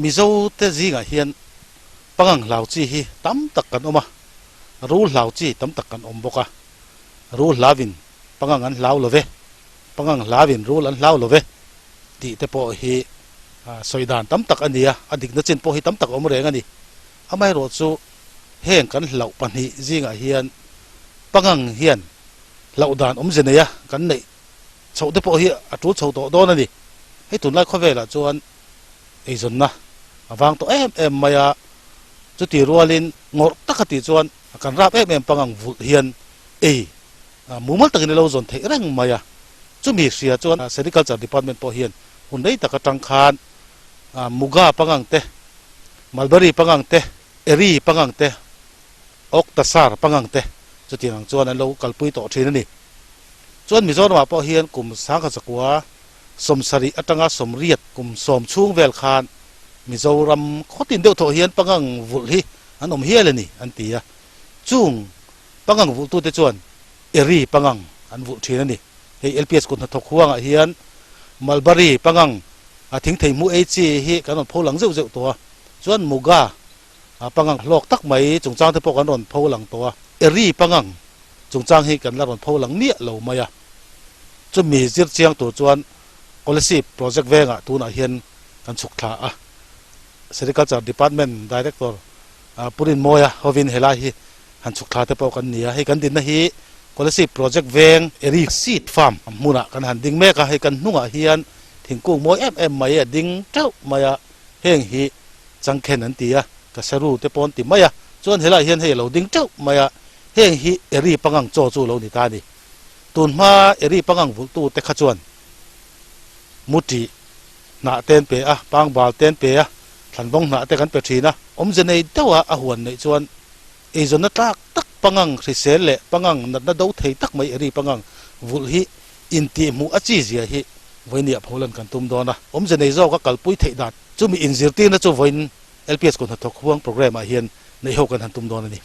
mizo te zinga hian pangang lau chi hi tam tak kan oma ru lau chi tam tak kan om boka ru lavin pangang an lau love pangang lavin ru an lau love ti te po hi soidan tam tak ania adik na chin po hi tam tak om reng ani amai ro chu heng kan lau pan hi zinga hian pangang hian lau dan om zeneya kan nei chau te po hi atu chau to don ani hei tun lai khowela chuan eizon na awang to em maya chu ti rualin ngor takati chuan kan rap em pangang vul hian mumal takin lo zon thei rang maya chu mi sia chuan agriculture department po hian hundai taka tang khan muga pangang te mulberry pangang te eri pangang te oktasar pangang te chu ti nang chuan lo kalpui to thin ani chuan Mizoram po hian kum sangkha chakwa somsari atanga somriat kum som chung vel khan Mizoram khotin deuh tho hian pangang vul hi an om hial ani an tia chung pangang vul tu te chuan eri pangang an vul thin ani hei LPS kun thok huanga hian mulberry pangang thing thei mu e chi hi kan on pholang zeu zeu to chuan muga pangang lok tak mai chungchang te po kan on pholang to eri pangang chungchang hi kan la ron pholang nia lo maya chu mi zir chiang tu chuan scholarship project venga tuna hian kan chuk thla agriculture department director purin moya hovin hela hi han chuk thla te po kan nia hei kan din na hi scholarship project veng eri seed farm muna kan han ding meka hei kan hnunga hian thingkung moi em mai ding trau maya heng hi changkhen an tia ka saru te pon ti maya chuan hela hian hei lo ding trau maya heng hi eri pangang cho chu lo ni ta ni tun ma eri pangang vul tu te kha chuan muti na ten pe pang bal ten pe thanbong na te kan pe thina om jenei dawa a huan nei chuan e zon na tak tak pangang risel le pangang na do thei tak mai eri pangang vul hi inti mu achi zia hi voinia pholan kan tum dona om jenei zo ka kalpui thei dat chumi inzirti na chu voin LPS kon thok huang program a hian nei ho kan han tum dona ni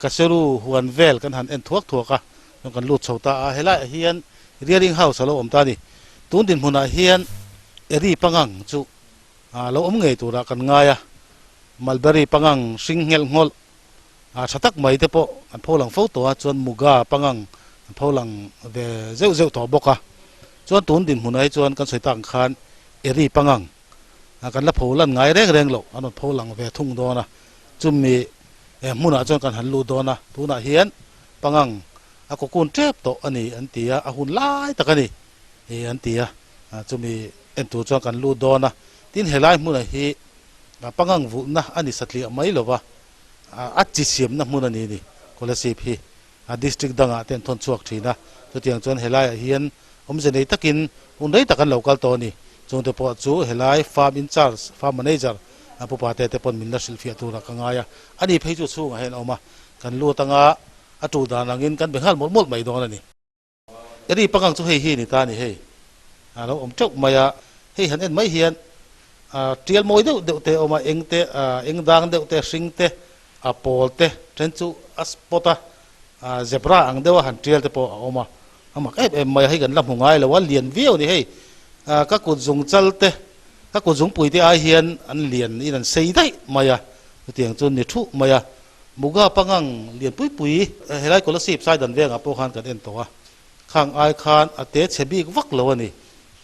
kaseru huan vel kan han en thuak ka kan lut chhota hela hian rearing house lo om ta ni tun din huna hian eri pangang chu lo om ngei tura kan ngaya mulberry pangang singhel ngol thatak mai te po an pholang pho to chuan muga pangang pholang ve zeu zeu to boka chuan tun din huna hi chuan kan soitang khan eri pangang kan la pholan ngai reng lo an pholang ve thung do na chumi muna chuan kan han lu dona tuna hian pangang ako kun trep to ani antia ahun lai takani antia chumi entu chuan kan lu dona tin helai muna hi pangang vu na ani satli mai lova achi siam na muna ni ni scholarship hi district danga ten thon chuak thina chu tiang chuan helai hian omjenei takin undai takan local to ni chung te po chu helai farm in charge farm manager apu pa te pon minna silfia tura kangaya ani phei chu chunga hen oma kan lu tanga atu danangin kan benghal mol mai don ani eri pangang chu hei hi ni ta ni hei alo om chok maya hei han en mai hian trial moi deuh te oma engte engdang deuh te sing te apol te trenchu aspota zebra ang dewa han trial te po oma ama em mai hei kan lam hungai lo wal lian viau ni hei ka ku zung chal te các cô dùng bụi thì ai hiền ăn liền đi làm xây đấy maya tiếng chun nhiệt thu maya muga pangang liền bụi hay là có là xịp sai đàn về ngã po khan cái đèn to khang ai khan ở tết sẽ bị vắt lâu này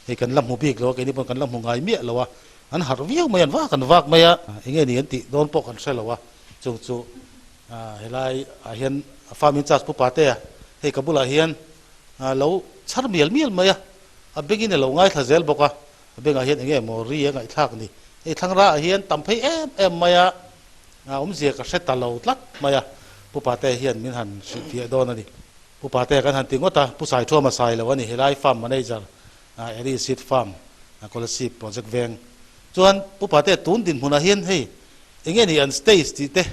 thì cần làm một việc lâu cái này còn cần làm một ngày miệng lâu อันหาวิ่งมายันว่ากันวักมาอ่ะเงี้ยนี่อันติโดนปกกันใช่หรอวะจู่เฮลัยเฮียนฟาร์มินจัสผู้ปาเต้เฮกับบุลาเฮียนเราชาร์มีลมาอ่ะเบกินเราง่ายท้าเซลบอกว่าเบงเฮียนเงี้ยมอรีง่ายทักนี่ทั้งระเฮียนตั้มให้มาอ่ะเสียกับเซตตลอดลัดมาอ่ะผู้ปาเต้เฮียนมินหันเสียโดนนี่ผู้ปาเต้กันหันติงว่าตาผู้ชายทั่วมาใส่แล้ววันนี้เฮลัยฟาร์มมาได้จ้ะเอริสิตฟาร์มคอลซีโปรเจกต์เวงจวนผู้ปาเต้ตุนดินหุ่นเฮียนให้เงี้ยนี่อันสเตย์ติเต้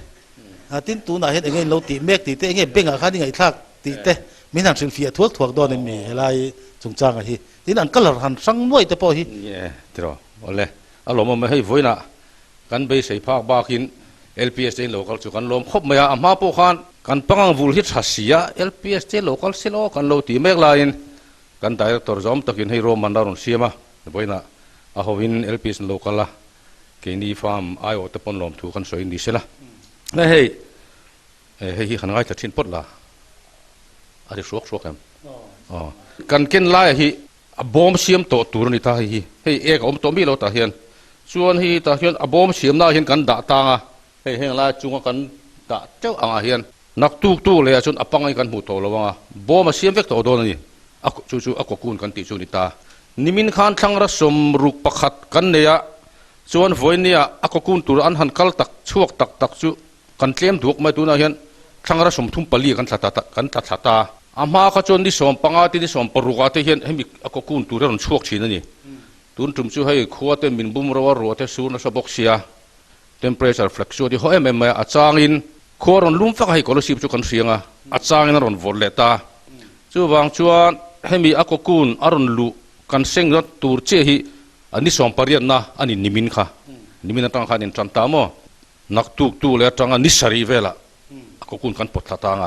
ตินตุนเฮียนเงี้ยเราติเมกติเต้เงี้ยเบ่งอาคานี่ไงทักติเต้มินังสิลฟีถ่วงโดนนี่อะไรจงจ้างอะไรที่นั่นก็หลังหันสังมวยแต่พอฮีเนี่ยที่เราเอาเลยอารมณ์มันให้ไว้นะกันไปใส่ภาคบ้ากิน LPS เองโลกจุกันลมครบไม่อามาพวกขันกันปังวูลฮิตหัสเสีย LPS เองโลกเซโลกันโลตีเมกลายนกันไดเรคเตอร์จอมตะกินให้โรมันดารุนเสียมาไว้นะอาหวิน LPS โลกละเกนี่ฟาร์มไอโอตะปนลมถูกกันสวยดีเสียละนี่เฮ้ยขันง่ายจะทิ้งปดละอะไรสวกกันกันเกินไล่ฮีบอมเสียมโตตูรนี่ตาฮีเฮ้ยเอกอมโตมีเราตาเฮียนส่วนฮีตาเฮียนบอมเสียมน่าเห็นกันด่าตางเฮ้ยไล่จุงกันด่าเจ้าอ่างเฮียนนักตู้เลยจนอปังไอ้กันหูโตแล้วว่าบอมเสียมเวกโตโดนนี่จู่อักกุนกันติจูนิตานิมินขันทั้งรัศมรุกประคัดกันเนี่ยส่วนฝอยเนี่ยอักกุนตัวอันหันกัลตักช่วงตักจู่กันเตรียมถูกไม่ตัวน่าเห็นทั้งรัศมทุ่มปลีกันตัดตาอามาขจรที่สมปังอาทิตย์ที่สมปรุกอาทิตย์เห็นให้มีอากกุนตัวเรื่องช่วงชีนนี่ตุนจุ่มช่วยให้ขวดเต็มบินบุ้มรัวเทสูนสบกเสีย temperature flex ที่เขาเอ็มอาจางอินขวดรลุ่มฟักให้คนละสิบจุกันเสียงอาจางอินรอนวอลเลตาจู่บางชวนให้มีอากกุนอารอนลุกันเซ็งรถตัวเชี่ยอันนี้สมปริยันนะอันนี้นิมินค่ะนิมินตั้งขันอินจันตามอนักตู้เลยตั้งนิสรีเวล่ะอากกุนกันปดตาตาง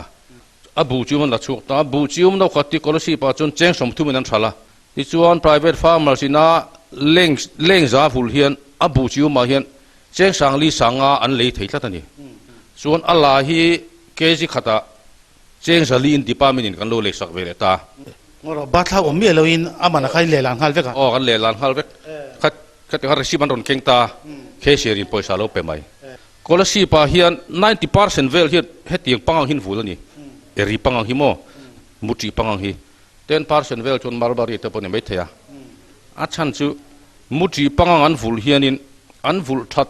บูจิวมันละชุกตาบูจิวมันเราขัดที่กอลสีปะจนเจงสมทุมันนั่นชาละที่ชวน private farmer สินะเล่งซาฟูลเฮียนบูจิวมาเฮียนเจงสังลีสังอันเลยเถิดละนี่ส่วนอัลลาฮีเกจิขัดเจงซาลีอินดิปามินินกันโลเล็กสักเวลตาเราบัตรเราอมเมียเราอินอามันใครเลี้ยงฮัลเวกันกันเลี้ยงฮัลเวกขัดฮาริชิบันรอนเก่งตาเคเชียรินปอยซาโลเปไม่กอลสีปะเฮียน90%เวลเฮียนเฮตียงปังหินฟูลนี่eri pangang hi mo muti pangang hi 10% vel chon malbari te pone mai thaya achan chu muti pangang an vul hianin an vul that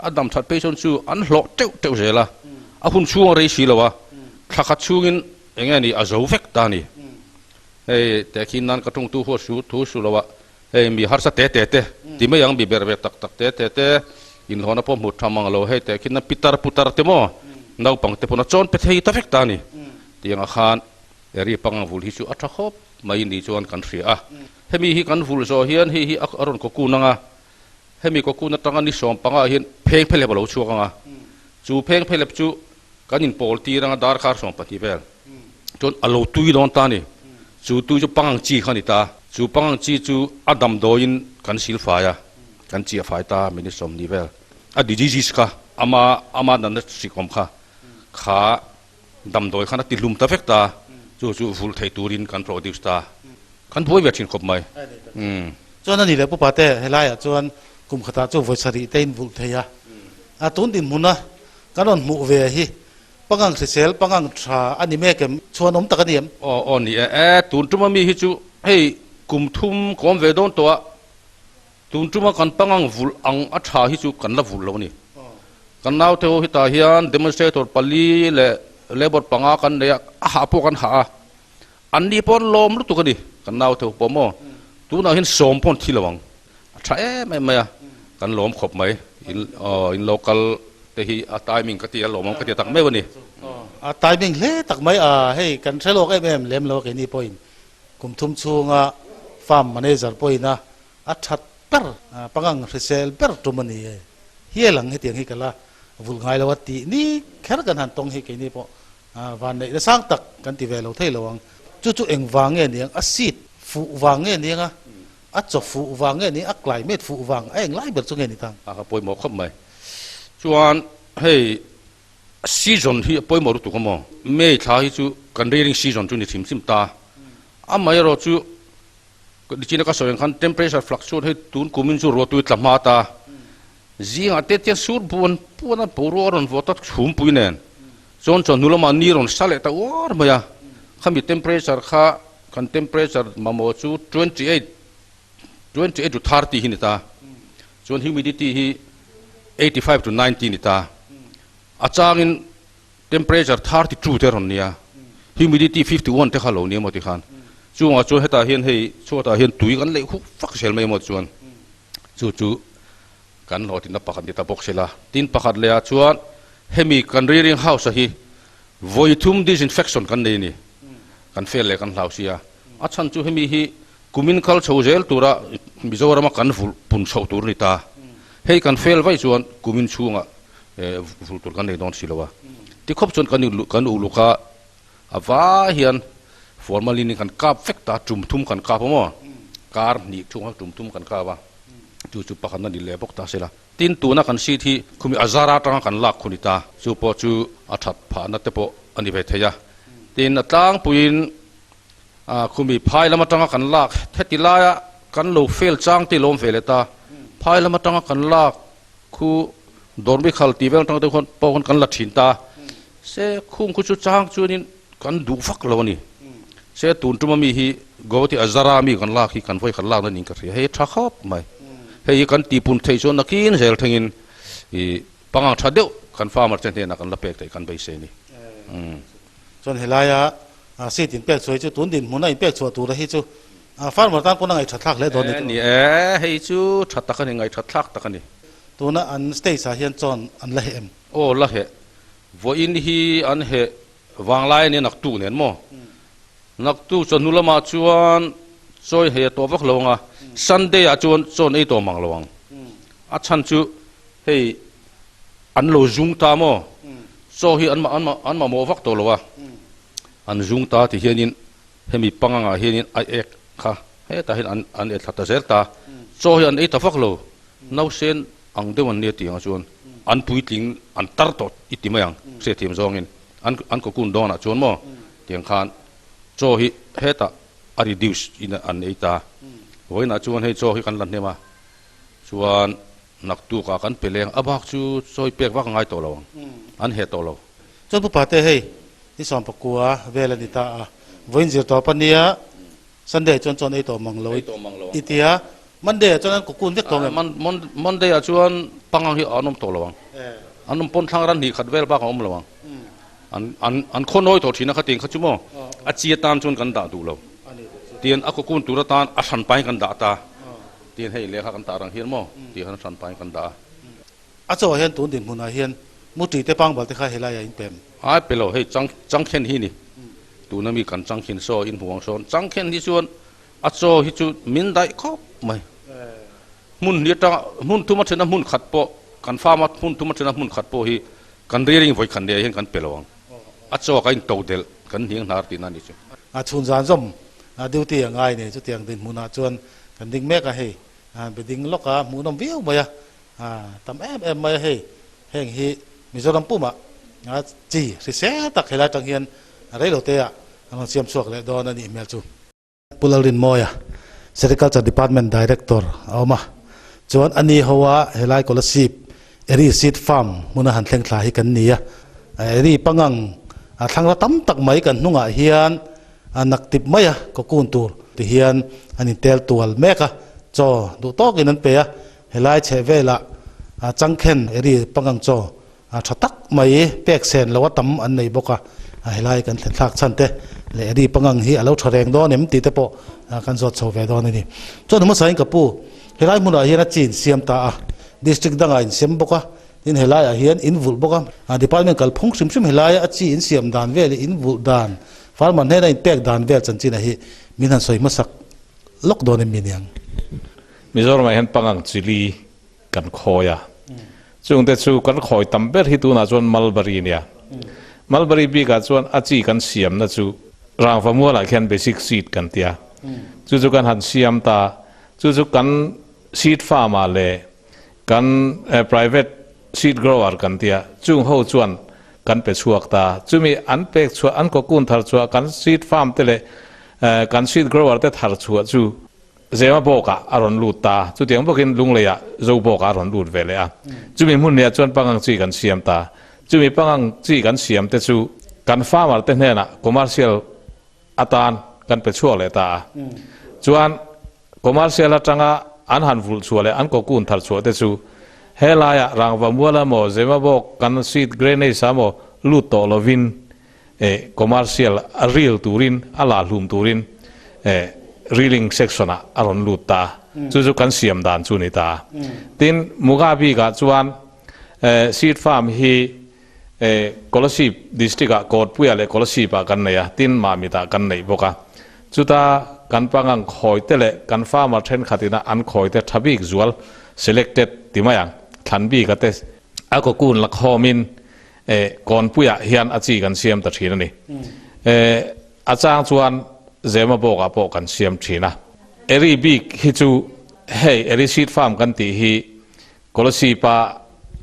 adam that pe chon chu an hlo teu zela a hun chuang rei si lawa thakha chungin engani azo vek ta ni ei te khin nan ka tung tu ho su thu su lawa ei mi har sa te ti me yang bi ber tak te in hona po mu thamang lo hei te khin na putar te mo nau pang te pona chon pe thei ta vek ta ni tiang a khan eri pang vul hi chu atha khop mai ni chuan kan hria hemi hi kan vul zo hian hi aron ko kunanga hemi ko kuna tanga ni som panga hian pheng phele balo chuanga chu pheng phele chu kanin pol ti ranga dar khar som pati vel chon alo tui don ta ni chu tu chu pangang chi khani ta chu pangang chi chu adam doin kan sil fa ya kan chi fa ta mini som ni vel a disease ka ama nan sikom khaขาดำโดยขณะติดลุมตะเฟกตาจู่ฟูลไทตูรินกันโปรดิวส์ตากันพูดแบบชินขบไหมจวนนั่นนี่แหละผู้ปาเต้ให้ไล่จวนกลุ่มขตาจู่ไวสรีเต้นฟูลไทยตุนดินมุนะกันนนหมู่เวฮีปังงังเซลปังงังชาอันนี้แม่เก็บชวนอมตะกันเนียมอ๋อนี่ตุนจุมามีฮิจูให้กลุ่มทุ่มกอมเวดอนตัวตุนจุมากันปังงังฟูลอังอัชาฮิจูกันละฟูลแล้วนี่กันนาวเทวหิตาฮิอัน demonstrator ปลีเลบอดปังอากันเนี่ยหาพวกกันหาอันนี้ปนลมลุตุกันดิกันนาวเทวปมอตัวน่าเห็นสมพนที่ระวังใช่ไม่กันลมขบไหมin local แต่ฮีตายมิงกติลมกติตักไม่วันนี้ตายมิงเล่ตักไม่ให้กันใช้โลกเอ็มเล่มโลกนี่พอยกุมทุ่มชูงฟาร์มมันเอจาร์พอยนะชัดเปอร์ปังงังเซลเปอร์ตุมันนี่เฮียหลังให้เตียงให้กันละวุ่นวายแล้ววัดตีนี่แค่กันหันตรงให้กันนี่พอวันนี้จะสร้างตักกันที่เวลาเท่าระวังจู่เอ็งวางเงี้ยเนี่ยซีดฟูวางเงี้ยเนี่ยจบฟูวางเงี้ยนี่กลายเม็ดฟูวางเอ็งไล่เบิดตรงเงี้ยนี่ทั้งปอยหมอคบไหมชวนให้ซีซันที่ปอยหมอรู้ตัวกันมั้งไม่ท้ายจู่กันเรียนซีซันจู่นี่ทิมตาไม่รอจู่ ดิจินักสอยคัน temperature fluctuate ให้ตุนกุมินจูรัวตุยตลมาตาจีงาเตเตสูดปวนนั้นปวดร้อนวัวตัดชุ่มปุยเนนจนนุลมานีรอนสาเลตาวอร์มายาข้ามี temperature ข้าคัน temperature มาโมจู28 to 30หินิตาจน humidity ฮี85 to 90นิตาอาจารย์ temperature 32เท่านั้นเนี่ย humidity 51เท่าเหล่านี้หมดที่ขันจู่ว่าจู่ให้ตาเห็นให้จู่ตาเห็นตุยกันเลยหุบฟักเชลไม่หมดจวนจู่กันหอตินปักกันที่ตาบกเชล่าตินปักกันเลยจวนให้มีกันเรียงเฮาส์ฮี voidum disinfection กันเลยนี่กันเฟลเลยกันเหล่าเสียอาจารย์จู่ให้มีฮีกุมินคัลชาวเจลตัวระมิโซรามากันฝุ่นปุ่นชาวตัวนี่ตาให้กันเฟลไว้จวนกุมินชูงะฝุ่นตัวกันเลยโดนสิลวะที่ครบจนกันอุลุกะอาว่าเฮียนformalin kan kap fekta tum kan kap mo kar ni chung tum kan ka ba chu pakhan na ni lebok ta sela tin tu na kan si thi khumi azara tang kan lak khunita chu po chu athat pha na te po ani ve theya tin atlang puin khumi phai lama tang kan lak thetilaya kan lo fel chang ti lom veleta phai lama tang kan lak khu dormi khal ti vel tang te khon po kan la thin ta se khum khu chu chang chu nin kan du fak lo niเสียตุนจุมามีฮีโกติอาจารามีกันลากฮีกันไว้กันลากนั่นเองก็เสียเฮ้ยทักครับไหมเฮ้ยกันตีปุ่นเทชนนักกินเซลทั้งอินปังอัดชัดเดียวกันฟ้ามาเจนเทนักกันละเปกแต่กันไปเสนี่ส่วนเฮลายะสิ่งที่เปกสวยจู่ตุนดินมุนัยเปกสวยตัวละฮิจูฟ้ามาตั้งคนนั่งไอ้ชัดทักเลยโดนนี่เฮ้ยจู่ชัดทักกันยังไงชัดทักตักกันนี่ตัวนั้นอันสเตย์สาเฮียนจอนอันละเอ็มโอ้ละเหวอินฮีอันเหวางไล่เนี่ยนักตู้เนี่ยมั้งนักตู้จนนุลมาชวนจอยเหตุตัววักลงอ่ะซันเดย์จวนไอตัวมังลงอาชันจูเฮ้ยอันโลจุงตามอโซฮีอันมาโมวักตัวลวะอันจุงตาที่เฮียนินเฮมีปังงาเฮียนินไอเอกค่ะเฮ้ยแต่เห็นอันเอกทัตเซลตาโซฮีอันไอตัววักโลน่าเซนอังเดวันเนี่ยตีอ่ะชวนอันปุยติงอันตร์ตอดอิติมายังเสียทีมจองอินอันก็กุนดอนอ่ะชวนมั้งเตียงคานโจฮิเฮตาอาริดิวส์อินอันเอตาวันนั้นชวนให้โจฮิกันลันเนี่ยมาชวนนักตู้กันเปลี่ยนอาบักชูโจฮิเปียกว่าง่ายตัวเราอันเฮตัวเราจนผู้ป่าเตะให้ที่สอนปกัวเวลาดิตาวันจีตัวปันเนียสันเดย์จนไอตัวมังลอยอิเตียมันเดย์จนนั้นกุกุนเด็กตัวมันเดย์ชวนปังหิอันนมตัวเราอันนมปนทางรันหิขัดเวลบ้าของอมเราอันคนน้อยตัวที่นักติงเขาจุโมอาเจียตามจนกันด่าดูเราเตียนอักกุนตุระตานอาชันไปกันด่าตาเตียนให้เลี้ยกันตารังเฮียนโมเตียนอาชันไปกันด่าอาโจเฮียนตุนดินมุนาเฮียนมุตรีเตปังบัลเตข้าเฮลายอินเป็มไอ้เปล่าให้จังเข็นที่นี่ตูนั้นมีกันจังเข็นโซอินห่วงโซนจังเข็นที่ชวนอาโจที่จุมินได้ครบไหมมุนเดียตามุนทุมัชนะมุนขัดโปกันฟ้ามัดมุนทุมัชนะมุนขัดโปฮีกันเรียงไว้กันเดียเห็นกันเปล่าอาจจะกันโตเดลกันเฮียงนาร์ตินันนี่จ้ะชุนจานจมดิวตีอย่างไรเนี่ยจุดอย่างดินมุนาจวนกันดิ่งแม่ก็ให้ไปดิ่งล็อกมุนมวิวมาทำเอ็มมาให้แห่งฮีมิโซรัมปุ่มจีสิเสตักให้ได้จังเฮียนอะไรเราเตะมันเสียมสวกเลยโดนนี่เมลจูปุลลินมอยAgriculture Department Director เอามาจวนอันนี้เขาว่าให้ไล่กอลสิบเอรีซีดฟาร์มมุนหันเลี้ยงขายกันนี่เอรีปังงังทางเราตั้มตักไม่กันนุ่งเฮียนนักติบไม่ก็กุนตัวที่เฮียนอันนี้เตลตัวแม่ก็จอดูโต๊ะกินนั้นเปียให้ไล่เชเวละจังเข็นเอรีปังงังจอชัดตักไม่เปียกเซนแล้วว่าตั้มอันนี้บอกให้ไล่กันเห็นทักชันเตะเลยเอรีปังงังฮีเราแสดงดอนเนี่ยมันตีเตปกันสดโชว์เวดอนนี่จนมันใส่กับปูให้ไล่มุนเฮียนจีนเสียมตาดิสตริกดังไงเสียมบอกอินเฮลายเฮียนอินวุลบอกดีพาร์ตเมนต์กัลพงซิมเฮลายจีนเสียมดานเวลอินวุลดานฟาร์มันให้ได้เปกดานเวลจันจีนฮีมินันสวยมาสักล็อกโดนมินยังมิจฉาไม่เห็นปังงังจิลีกันคอยจงแต่ชูกันคอยตั้มเบอร์ฮิตูน่าจวนมัลบารีเนี่ยมัลบารีบีกับจวนอาจีกันเสียมนะจูรางฟ้ามัวหลายแค่เบสิกซีดกันเตียจู่กันหันเสียมตาจู่กันซีดฟ้ามาเลยกันprivate seed grower กันเตียจุงหูจวนกันไปชัวตาจู่มีอันเป็กชัวอันก็กุนทาร์ชัวกัน seed farm เตเลกัน seed grower เตทาร์ชัวจู่ zema boka aron luta chu tiang bokin lungleya zo boka aron lut vele a chumi mun ne chuan pangang chi kan siam ta chumi pangang chi kan siam te chu kan farmer te hne na commercial atan kan pe chuak le ta chuan commercial atanga an han vul chuale an ko kun thar chu te chu helaya rangwa muala mo zema bok kan seed grain samo lut to lovin commercial a real turin ala hlum turin reeling section a aron luta chu kan siam dan chu ni ta tin mugabi ga chuan seed farm hi scholarship district a court puya le scholarship a kan neya tin ma mi ta kan nei boka chuta kan pangang khoi te le kan farmer then khatina an khoi te thabik zual selected timayang thanbi ka te a ko kun lak homin kon puya hian achi kan siam ta thina ni achang chuan zema boka po kan siam thina eri big hi chu hey eri seed farm kan ti hi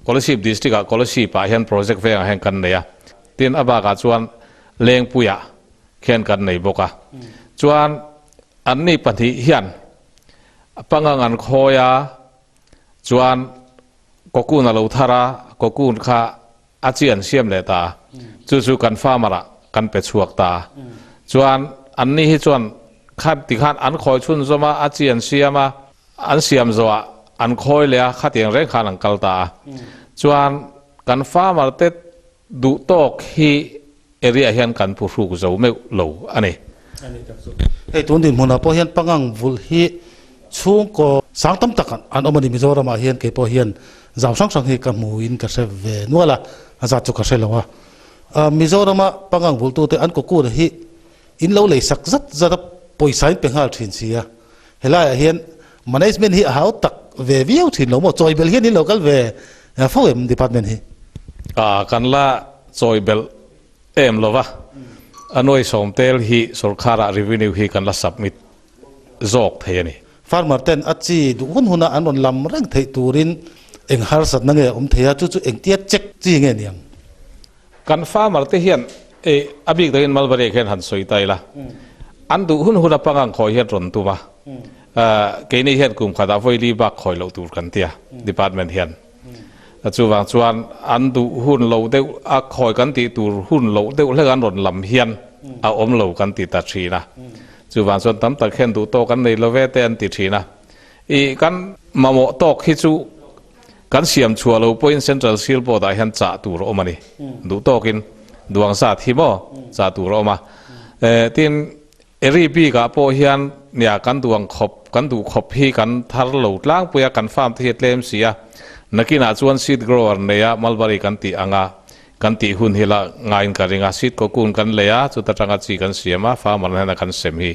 scholarship district a scholarship a hian project ve a hen kan neya tin aba ka chuan leng puya khen kan nei boka chuan an ni pathi hian pangang an khoya chuan kokun alo thara kokun kha achian siam le ta chu kan farmera kan pe chuak ta chuan an ni hi chuan khat ti khan an khoi chun zoma achian siama an siam zoa an khoi le khatiang reng khan ang kalta chuan kan farmer te du tok hi area hian kan pu ru zo me lo ani hei tun din huna po hian pangang vul hi chung ko sang tam takan an omani Mizoram a hian ke po hian zaw sang sang hi ka muin ka se ve nuala aza chu ka se lawa Mizoram a pangang vul tu te an ko ku hi in lo le sak zat zat poisain pengal thin sia helai hian management hi hau tak ve viau thin lo mo choi bel hian in local ve foem department hi kan la choi bel em lova anoi somtel hi sarkara revenue hi kan la submit zok thayani farmer ten achi du hun huna anon lam rang thei turin eng har sat nange theya chu eng tiat check chi nge niang kan farmer te hian abik dain malbari khen han soi taila an du hun huna pangang khoi hian ron tuma ke ni hian kum khada voili ba khoi lo tur kan tia department hian chu wang chuan an du hun lo deu a khoi kan ti tur hun lo deu le kan ron lam hian a om lo kan ti ta thina chu wang chuan tam ta khen du to kan nei lo ve te an ti thina kan mamo tok hi chu kan siam chua lo point central sil po da hian cha tur omani du tokin duang sa thimo cha tur oma tin eri bi ga po hian nia kan duang khop kan du khop hi kan thar lo tlang puya kan farm thi tlem sia nakina chuan seed grower neya malbari kan ti anga kan ti hun hila ngain karinga seed ko kun kan leya chu ta tanga chi kan siama farmer na kan sem hi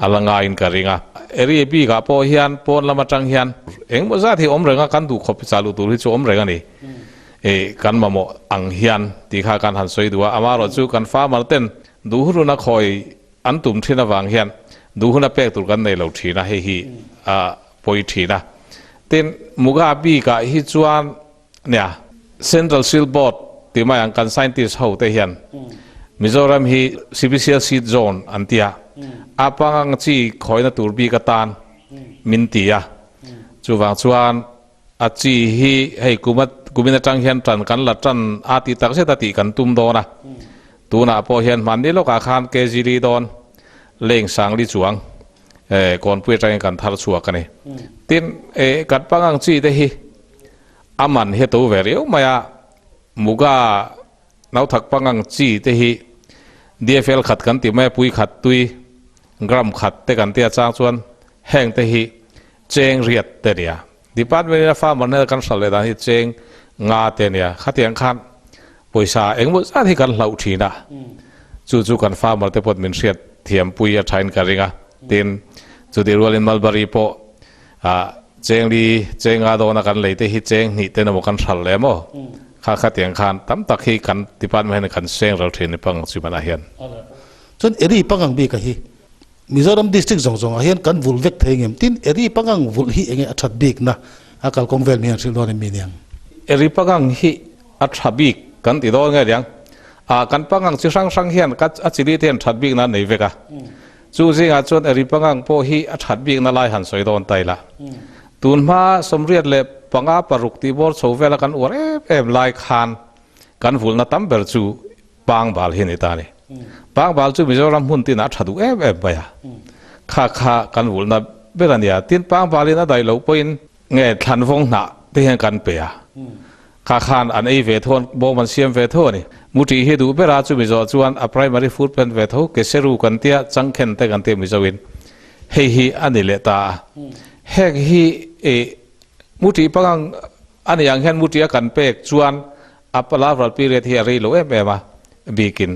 alanga in karinga eri bi ga po hian pon lama tang hian eng mo za thi om renga kan du khop chalu tur hi chu om renga ni kan mamo ang hian ti kha kan han soi duwa amaro chu kan farmer ten du hu na khoi an tum thina wang hian du hu na pek tur kan nei lo thina he hi poi thina ten muga bi ka hi chuan nya central seal board ti mai ang kan scientist ho te hian Mizoram hi CPCL seed zone antia apangang chi khoina tur bi ka tan min tia chuwang chuan a chi hi hei kumina tang hian tran kan la tran ati tak se ta ti kan tum do na tuna po hian man ni lo ka khan kg ri don leng sang li chuang kon pui tang kan thar chuak ani tin kat pangang chi te hi aman he to vereu maya muga nau thak pangang chi te hi DFL khat kan ti mai pui khat tui gram khat te kan tia chang chuan heng te hi cheng riat te ria department of farmer ne kan sal le dan hi cheng nga te nia khatiang khan poisa engmo sa thi kan hlau thina chu kan farmer te pot min riat thiam pui a thain karinga tin chu di rual in malbari po cheng a do na kan leite hi cheng ni te na mo kan sal le mo kha tiang khan tam tak hi kan department kan seng ro thin pang chimana hian chun eri pangang bi ka hi Mizoram district zong a hian kan vul vek thengem tin eri pangang vul hi enge athat bik na akal kongvel mi thil do mi niang eri pangang hi athabik kan ti do nge riang kan pangang chi sang hian ka achili ten that bik na nei veka จูเสียจวนอริปังพอฮีอัดหัดบีกนาลายหันสวยโดนไตละตุนมาสมเรียดเล็บปังอาปรุกตีบอลโซเวลกันอวดลายคานกันฝุ่นนัดตั้มเบลจูปังบาลหินิตานี่ปังบาลจูมิโซรัมหุ่นตีนัดหัดูไปอ่ะข้ากันฝุ่นนัดเบลันยาตีนปังบาลินัดได้ลูกเป็นเงี้ยทันฟงหนาที่เห็นกันเปียข้าขานอันไอเวทอนโบมันเสียมเวทอนี่มุติเหตุเบราจูมิโซจวนอัปไรมารีฟูดเป็นเวทอเกษรูกันเตียจังเข็นเตกันเตียมิโซวินเฮีอันนี้เลตาเฮกฮีมุติปังอันนี้ยังเห็นมุติอากันเป็กจวนอัปลาฟรัลปีเรที่อะไรโลมาบีกิน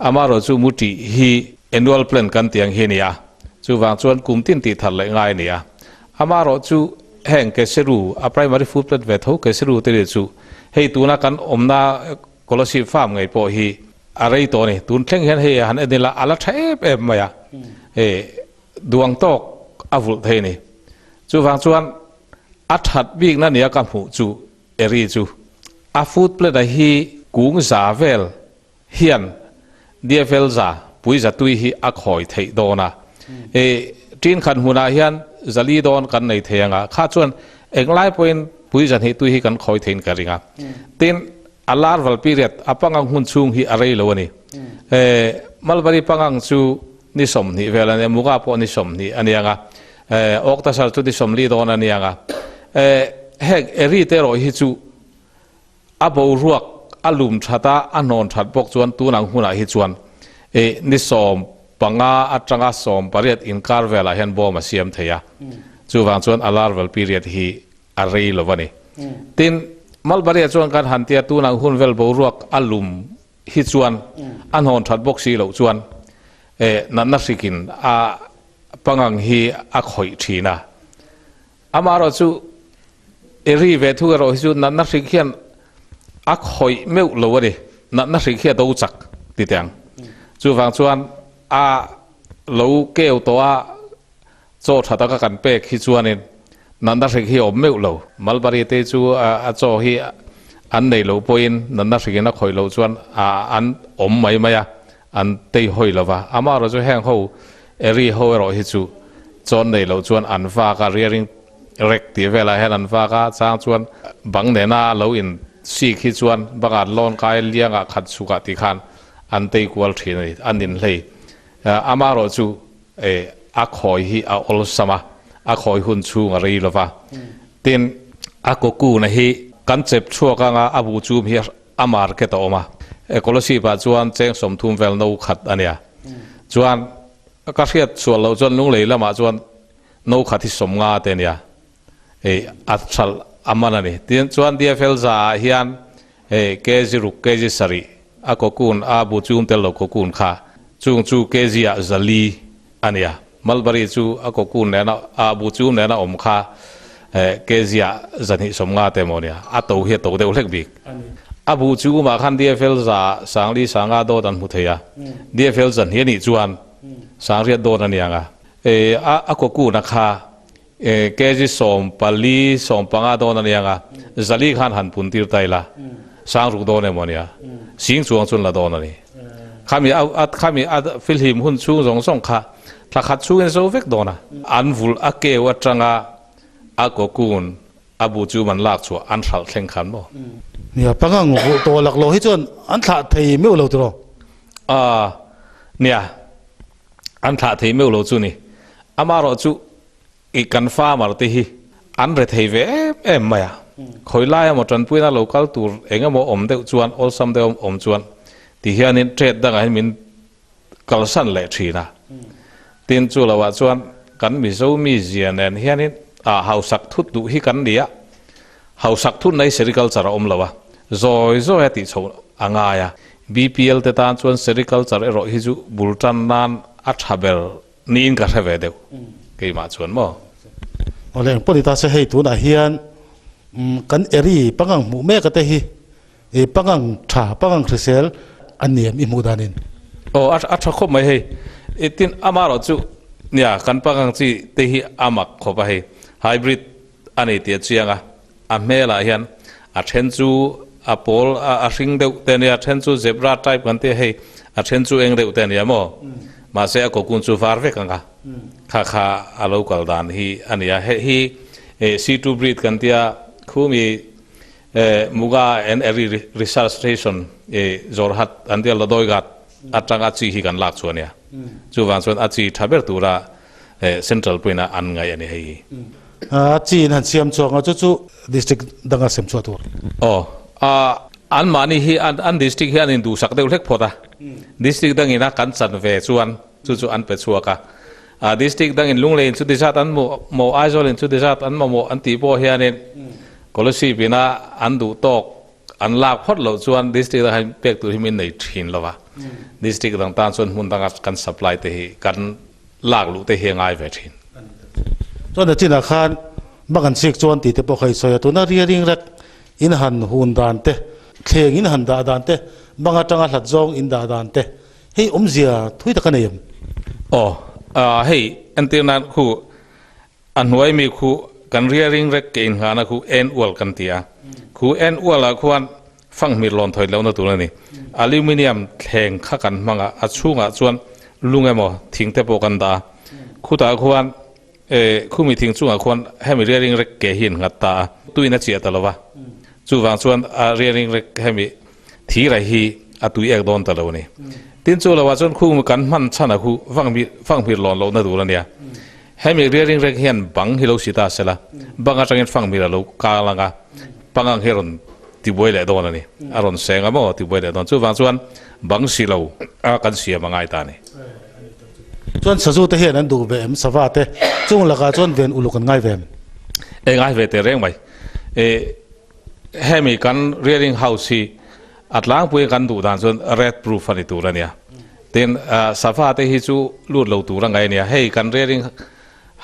อามาโรจูมุติฮีเอ็นวลเพลนกันเตียงเฮียจูวางจวนกุมตินติทัลเลยง่ายเนี่ยอามาโรจูแห่งเกษรูอัปไรมารีฟูดเป็นเวทอเกษรูเตเรจูเฮตุนักันอมนากลสิฟาร์มไงพอฮีอะไรตัวนี้ตุนเข่งเห็นเฮียหันเอ็นละอัลชัยมายาดวงตกอาวุธเทนี่จูฟังชวนอัดหัดบีกนั่นเนี่ยกับหูจูเอรีจูอาฟูดเปลดฮีกุ้งซาเวลเฮียนเดียเฟลซาปุยจัตุยฮีอักหอยเทโดนาจีนขันหูนาเฮียนจะลีโดนกันในเทียงอ่ะข้าชวนเอกไล่เป็นปุยจันฮีตุยฮีกันคอยเทนกันริงอ่ะตินอัลลาร์วัลปีเรตอาปังงังหุ่นซุงฮีอะไรเลวนี่มัลบารีปังงังจูนิสมนี่เวลาเนี่ยมุกาปอนิสมนี่อันนี้อ่ะออกตาสารตุนิสมลีโดนอันนี้อ่ะเฮกเอรีเตโรฮิจูอาบูรัวกอาลุมชัดอันนอนชัดปกจวนตูนังหุ่นฮิจวนนิสมปังอาอัจฉริยะสมปริยัติอินคาร์เวลาเห็นบ่มาเสียมเทียจูฟังจวนอัลลาร์วัลปีเรตฮีอะไรเลวนี่ตินมัลบารีจวนการหันเตียตูนังหุ่นเวลบูรัวกอาลุมฮิจวนอันนอนชัดปกสีเหลวจวนนั่นนักสิกินปังงังฮีอักหอยทีนะอามาเราจูเอรีเวทุกเราจูนั่นนักสิกินอักหอยเมื่อโลวดินั่นนักสิกินดูจักติดยังจูฟังชวนโลเกลตัวโจทัดกันเปกฮิจวนนี่นั่นนักสิกินเมื่อโลมัลบารีเตจูโจฮีอันในโลปอยน์นั่นนักสิกินอักหอยโลจวนอันไม่ไหมอันเตยหอยละวะอามาเราจะแห้งเขาเอรีเขาเราฮิจูจนในเราชวนอันฟ้าการเรียงเร็กตีเวลาให้อันฟ้าก็สร้างชวนบังเนน่าเราอินซีคิชวนบังอัดลอนกายเลี้ยงขัดสุกติขันอันเตยกวลทีนี่อันนินเลยอามาเราจูอักหอยฮีอาอลสมาอักหอยหุ่นชูอะไรละวะตินอักกูนะฮีกันเจ็บชั่วกันอาบูจูมีอามาร์เกตออกมากลสีปัจจุบันเจ้งสมทุนเวลนูขัดอันเนี้ยจวนก็เสียส่วนเราจวนลุงเลยละมาจวนนูขัดที่สมงาเตเนี่ยอัศลอามันนี่จวนเดียเฟลซาเฮียนเกจิรุกเกจิสรีอากกุนอาบูจูมเตลกกุนข้าจุงจูเกจิอาซาลีอันเนี้ยมัลบารีจูอากกุนเนี่ยนะอาบูจูมเนี่ยนะอมข้าเกจิอาจันทิสมงาเตโมเนี่ยอัตโตเฮตโตเดวเล็กบิกอาบูจูมาขันเดียเฟลซาสังลีสังอาโดดันมุทยาเดียเฟลซันเฮียนี่จวนสังเรียดโดนันยังอากกูนะคะเกจิสมปาลีสมปังอาโดนันยังจัลีขันหันปุ่นตีร์ไตละสังรุกโดนเอมเนี่ยสิงจวงจุนละโดนันนี่ข้ามีฟิลหิมหุ่นชูส่งข้าถ้าขัดชูเงินโซเวกโดนะอันฟุลอาเกวัตรังอากกูนอาบูจูมันลากชัวอันสัลเข่งขันบ่เนี่ยปังงังตัวหลักโลให้จนอันถาเทียไม่เราตัวเนี่ยอันถาเทียไม่เราจูนี่อามาเราจูอีกันฟ้ามาตีฮีอันเรทเฮเวไม่อะคอยไล่มาจนพูดน่า local tour เองก็มาอมเดจวนอลซัมเดอมจวนที่เฮียนี่เทรดดังให้มินกัลสันเละทีนะตีนจูละว่าจวนกันมิโซมีเจียนเนเฮียนี่เฮาสักทุดดูฮีกันเดียเฮาสักทุนในเซริคัลจาระอมละวะโซติโซอ่างายะ BPL เตตานชวนเซริคัลจาระรอฮิจูบุลตันนันอัชฮาเบลนี่อินกาเทเวเดวกี่มาชวนมั้งโอ้เรื่องปริตาเสให้ตัวน่ะเฮียนกันเอรีปังงังหมู่แม่ก็เตฮีปังงังชาปังงังคริสเซลอันเนียมอิมูดานินโอ้อัชคบไม่ให้ตินอามาเราจูเนี่ยกันปังงังจีเตฮีอามักขบไปให้ไฮบริดอันนี้เตียเชียงอ่ะเมล่าเฮียนเชนจูโพลสิงเดวเตเนี่ยเชนจูเซบราไทป์กันเตให้เชนจูเองเดวเตเนี่ยมั้ง มาเสียก็กุนจูฟาร์เวกังกะข้าอาลูกอลดานฮีอันนี้ฮีC2 breed กันที่คู่มีมุกา and every research station จอร์ฮัดอันที่เราโดยกัดอัตราการชี้กันหลักส่วนเนี่ยจูวันส่วนอาชีทับเบิลตัวละcentral point อันไงอันนี้จีนหันเสียมจวงเอาจู่ๆ district ดังเสียมจวงตัวอันมานี่ฮีอัน district ฮีอันนี้ดูสักเดียวเล็กพอตา district ดังนี้นะกันสันเวส่วนจู่ๆอันเป็ดชัวกะdistrict ดังนี้ลุงเลนสุดที่ชาติอันโมไอโซเลนสุดที่ชาติอันโมอันตีโปฮีอันนี้ก็เลยสิปีน่ะอันดูตกอันลากพอดเราส่วน district ดังนี้เป็กตัวที่มีในถิ่นแล้ววะ district ต่างๆส่วนหุ่นต่างกัน supply เตะกันลากลูกเตะเฮียง่ายเวทินส่วนจีนอาคารบางอันเสกส่วนตีเตปใครสวยตัวน่าเรียงรักอินหันหุ่นดานเตะเคงอินหันดานเตะบางอันจังหวัดจงอินดานเตะเฮ้ยเสียทุยตะกันเองเฮ้ยอันที่นั้นคืออันไว้มีคือกันเรียงรักเก่งหานะคือเอ็นอวลกันเตียคือเอ็นอวลละควรฟังมีลอนถอยแล้วนะตัวนี้อลูมิเนียมแข็งข้ากันมังอัดช่วงส่วนลุงไอ้หมอทิ้งเตปกันดาคู่ตาควรคู่มีทิ้งช่วงควรให้มีเรียงรักเก่งหัดตาตุยนัดเสียตลอดวะจู่ฟังส่วนเรียงรักให้มีที่ไรฮีตุยเอกโดนตลอดนี่ทิ้งจู่ละว่าส่วนคู่มีกันมันชนะคู่ฟังมีลอนเรานะตัวนี้ให้มีเรียงรักเห็นบังฮิโลสิตาเสละบังอาจจะฟังมีเรากาลังกาปังเฮรอนที่บวยเลยโดนนี่อารมณ์เสียงอ่ะมั้งที่บวยเลยโดนจู่ฟังส่วนบังสิเรากันเสียมังไงตานี่ส่วนสจุเตเห็นนั้นดูเวมสวัสดิ์จุงละก็ส่วนเวนอุลุกันง่ายเวมง่ายเวทเร่งไปให้มีกันเรียงเฮาส์อัดล้างปุยกันดูด่านส่วน red proof อันนี้ตัวเนี่ยเต็นสวัสดิ์ที่จู่ลูดเราตัวไงเนี่ยให้กันเรียง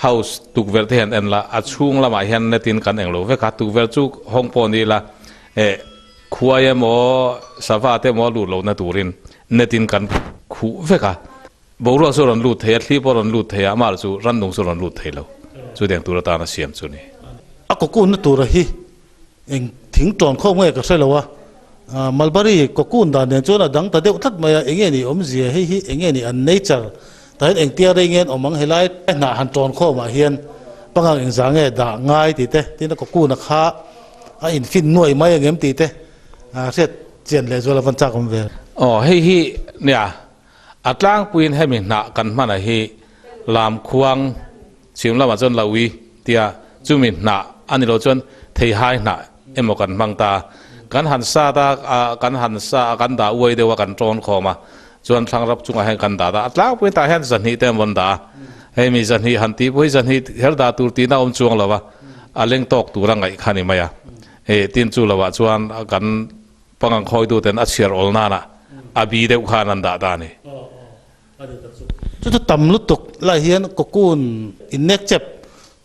เฮาส์ตุกเวลที่เห็นเอ็นละอัดช่วงละมาเห็นในตินกันเองเราเวกัดตุกเวลจู่ห้องปนนี่ละขวายหมอสวัสดิ์หมอลูดเราในตัวรินในตินกันขู่เวกัดบรัวสุรันลูดเทียที่บรันลูดเทียมาสู่รันดงสุรันลูดเทียแล้วจู่เดียงตัวตาหน้าเสียมจู่นี่ก็กู้นตัวระหีเองทิ้งจอนข้อมือก็ใช่แล้ววะมัลบารีก็กู้นด่านเนี่ยจู่น่ะดังแต่เดี๋ยวทัดมาเองนี่เสียให้เองนี่อันเนเจอร์แต่เองเตี้ยได้เงี้ยมังเฮลัยหน้าหันจอนข้อมาเฮียนปังเองสังเกตด่าง่ายตีเต้ที่นั่นก็กู้นักฆ่าอินฟินหน่วยไม่เงี้ยตีเต้เสร็จเจียนเลยจู่ละวันจักรมันเวให้เนี่ยอัตลางปุยนให้มีหนักกันมาหน่อยลามควงชิมละมาจนลาวีเตียจุมิหนักอันนี้เราจนเทียให้หนักเอ็มกันบังตากันหันซาตากันหันซากันด่าอวยเดียวกันโจนคอมาจนทางรับจุงให้กันด่าอัตลางปุยนตาเห็นสันนิเต็มวันด่าให้มีสันนิหันตีปุยสันนิเฮลด่าตูตีน่าอมจวงแล้ววะอาเล็งตอกตูรังไงขันนี่มาตีนจูแล้ววะจวนกันปังคอยดูเต็นอัจฉริยะอลนานะอาบีเดวขานันด่าตานี่จุดต่ำลุตุกไล่เฮียนก็กู้นอินเน็กเจ็บ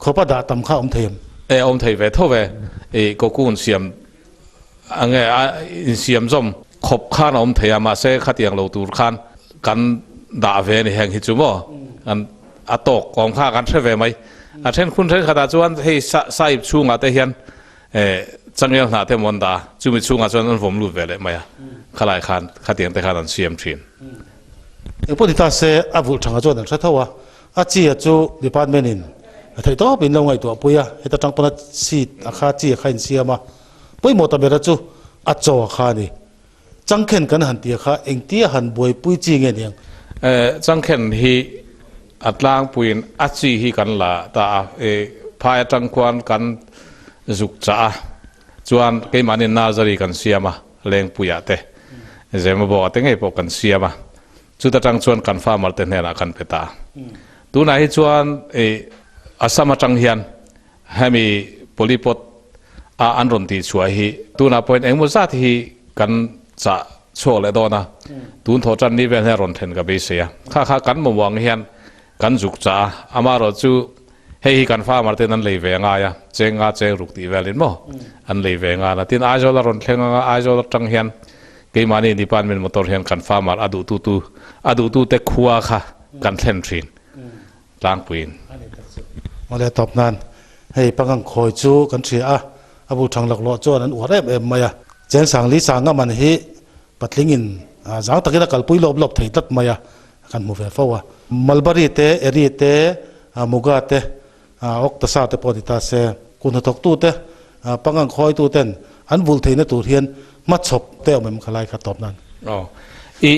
ขบด่าต่ำข้าเทียมเทียมเวทเวก็กู้นเสียมอันเงี้ยเสียมจอมขบข้านเทียมมาเสกขัดยังเราตูร์ขานกันด่าเวนี่แห่งฮิจุโมอันอัตกของข้ากันเทเวไหมเช่นคุณเช่นขดาจวนให้ใส่ช่วงอาเทียนจังยังหน้าเทมันด่าจุมิช่วงอาจวนนั้นผมรู้เวเลยไหมขลายขานขัดยังแต่ขานเสียมทรีนพอดีตาเสอาวุธทางจวนนั่นใช่เท่าว่าอาจีจูดีพาร์ตเมนินแต่ตัวเป็นเราไงตัวปุยอะเหตุจังปนัดซีอาคาจีขันเสียมาปุยหมดตาเบรจูอาโจอาคานี่จังเข็นกันหันเตียค่ะเองเตียหันบวยปุยจีเงี้ยจังเข็นฮีอัตลางปุยนอาจีฮีกันละตาพายจังควันกันจุกจ้าจวนเกมันนินนาจารีกันเสียมาเลงปุยอะเตเจมาบอกเต็งไอ้พวกกันเสียมาจุดจังชวนกันฟ้ามาเต็นเฮนักันเปตาตัวไหนชวนอาสามาจังเฮียนให้มีโพลิปอตอันรนที่ช่วยฮีตัวน่ะเป็นเองมุสาที่กันจะโชว์เลยโดนะตัวทอจันนี่เป็นให้รนเทนกับเบเซียข้ากันมุมวางเฮียนกันจุกจ้าอามาเราจูให้กันฟ้ามาเต็นนั้นเลยเวงายะเจงอาเจงรุกตีเวลินโมอันเลยเวงานะที่อาจจะรนเทงอาจจะจังเฮียนเกี่ยมานี่ดิพาร์ตเมนต์มอเตอร์เฮียนกันฟ้ามาอดูตูเตคัวค่ะกันเทนทรีนล้างปืนมาเลยตอบนั้นให้ปังคอยจูกันเสียอาบุทางหลักล้อจวนนั้นอวดเอ็มมาเจนสังลิสังมันฮีปัดลิงินจังตะกี้นักกัลปุยลบไทยตัดมา kan mu ve fo wa Mulberry te eri te muga te oktasa te podita se kun thok tu te pangang khoi tu ten an vul theina tur hian ma chop te omem khalai kha top nan i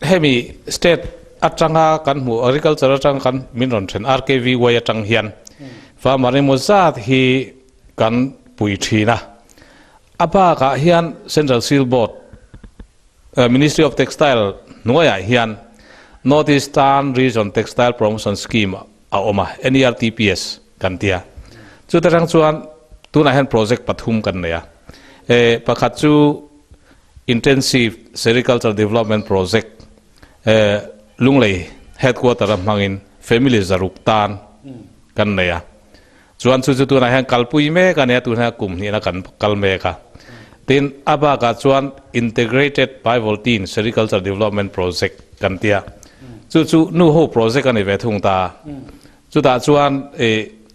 hemi state atanga kan mu agriculture atang kan minron then RKV way atang hian farmari mozat hi kan pui thina apa ka hian Central Seal Board Ministry of Textile noya hian Northeastern Region Textile Promotion Scheme a oma NERTPS kan tia chu tarang chuan tuna hen project pathum kan neya pakhat chu intensive sericulture development project lunglei headquarter mangin family zaruk tan kan neya chuan chu tuna hen kalpui me kan ya tuna kum ni na kan kalme ka tin aba ka chuan integrated bivoltin sericulture development project kan tia chu nu ho project ani ve thung ta chu ta chuan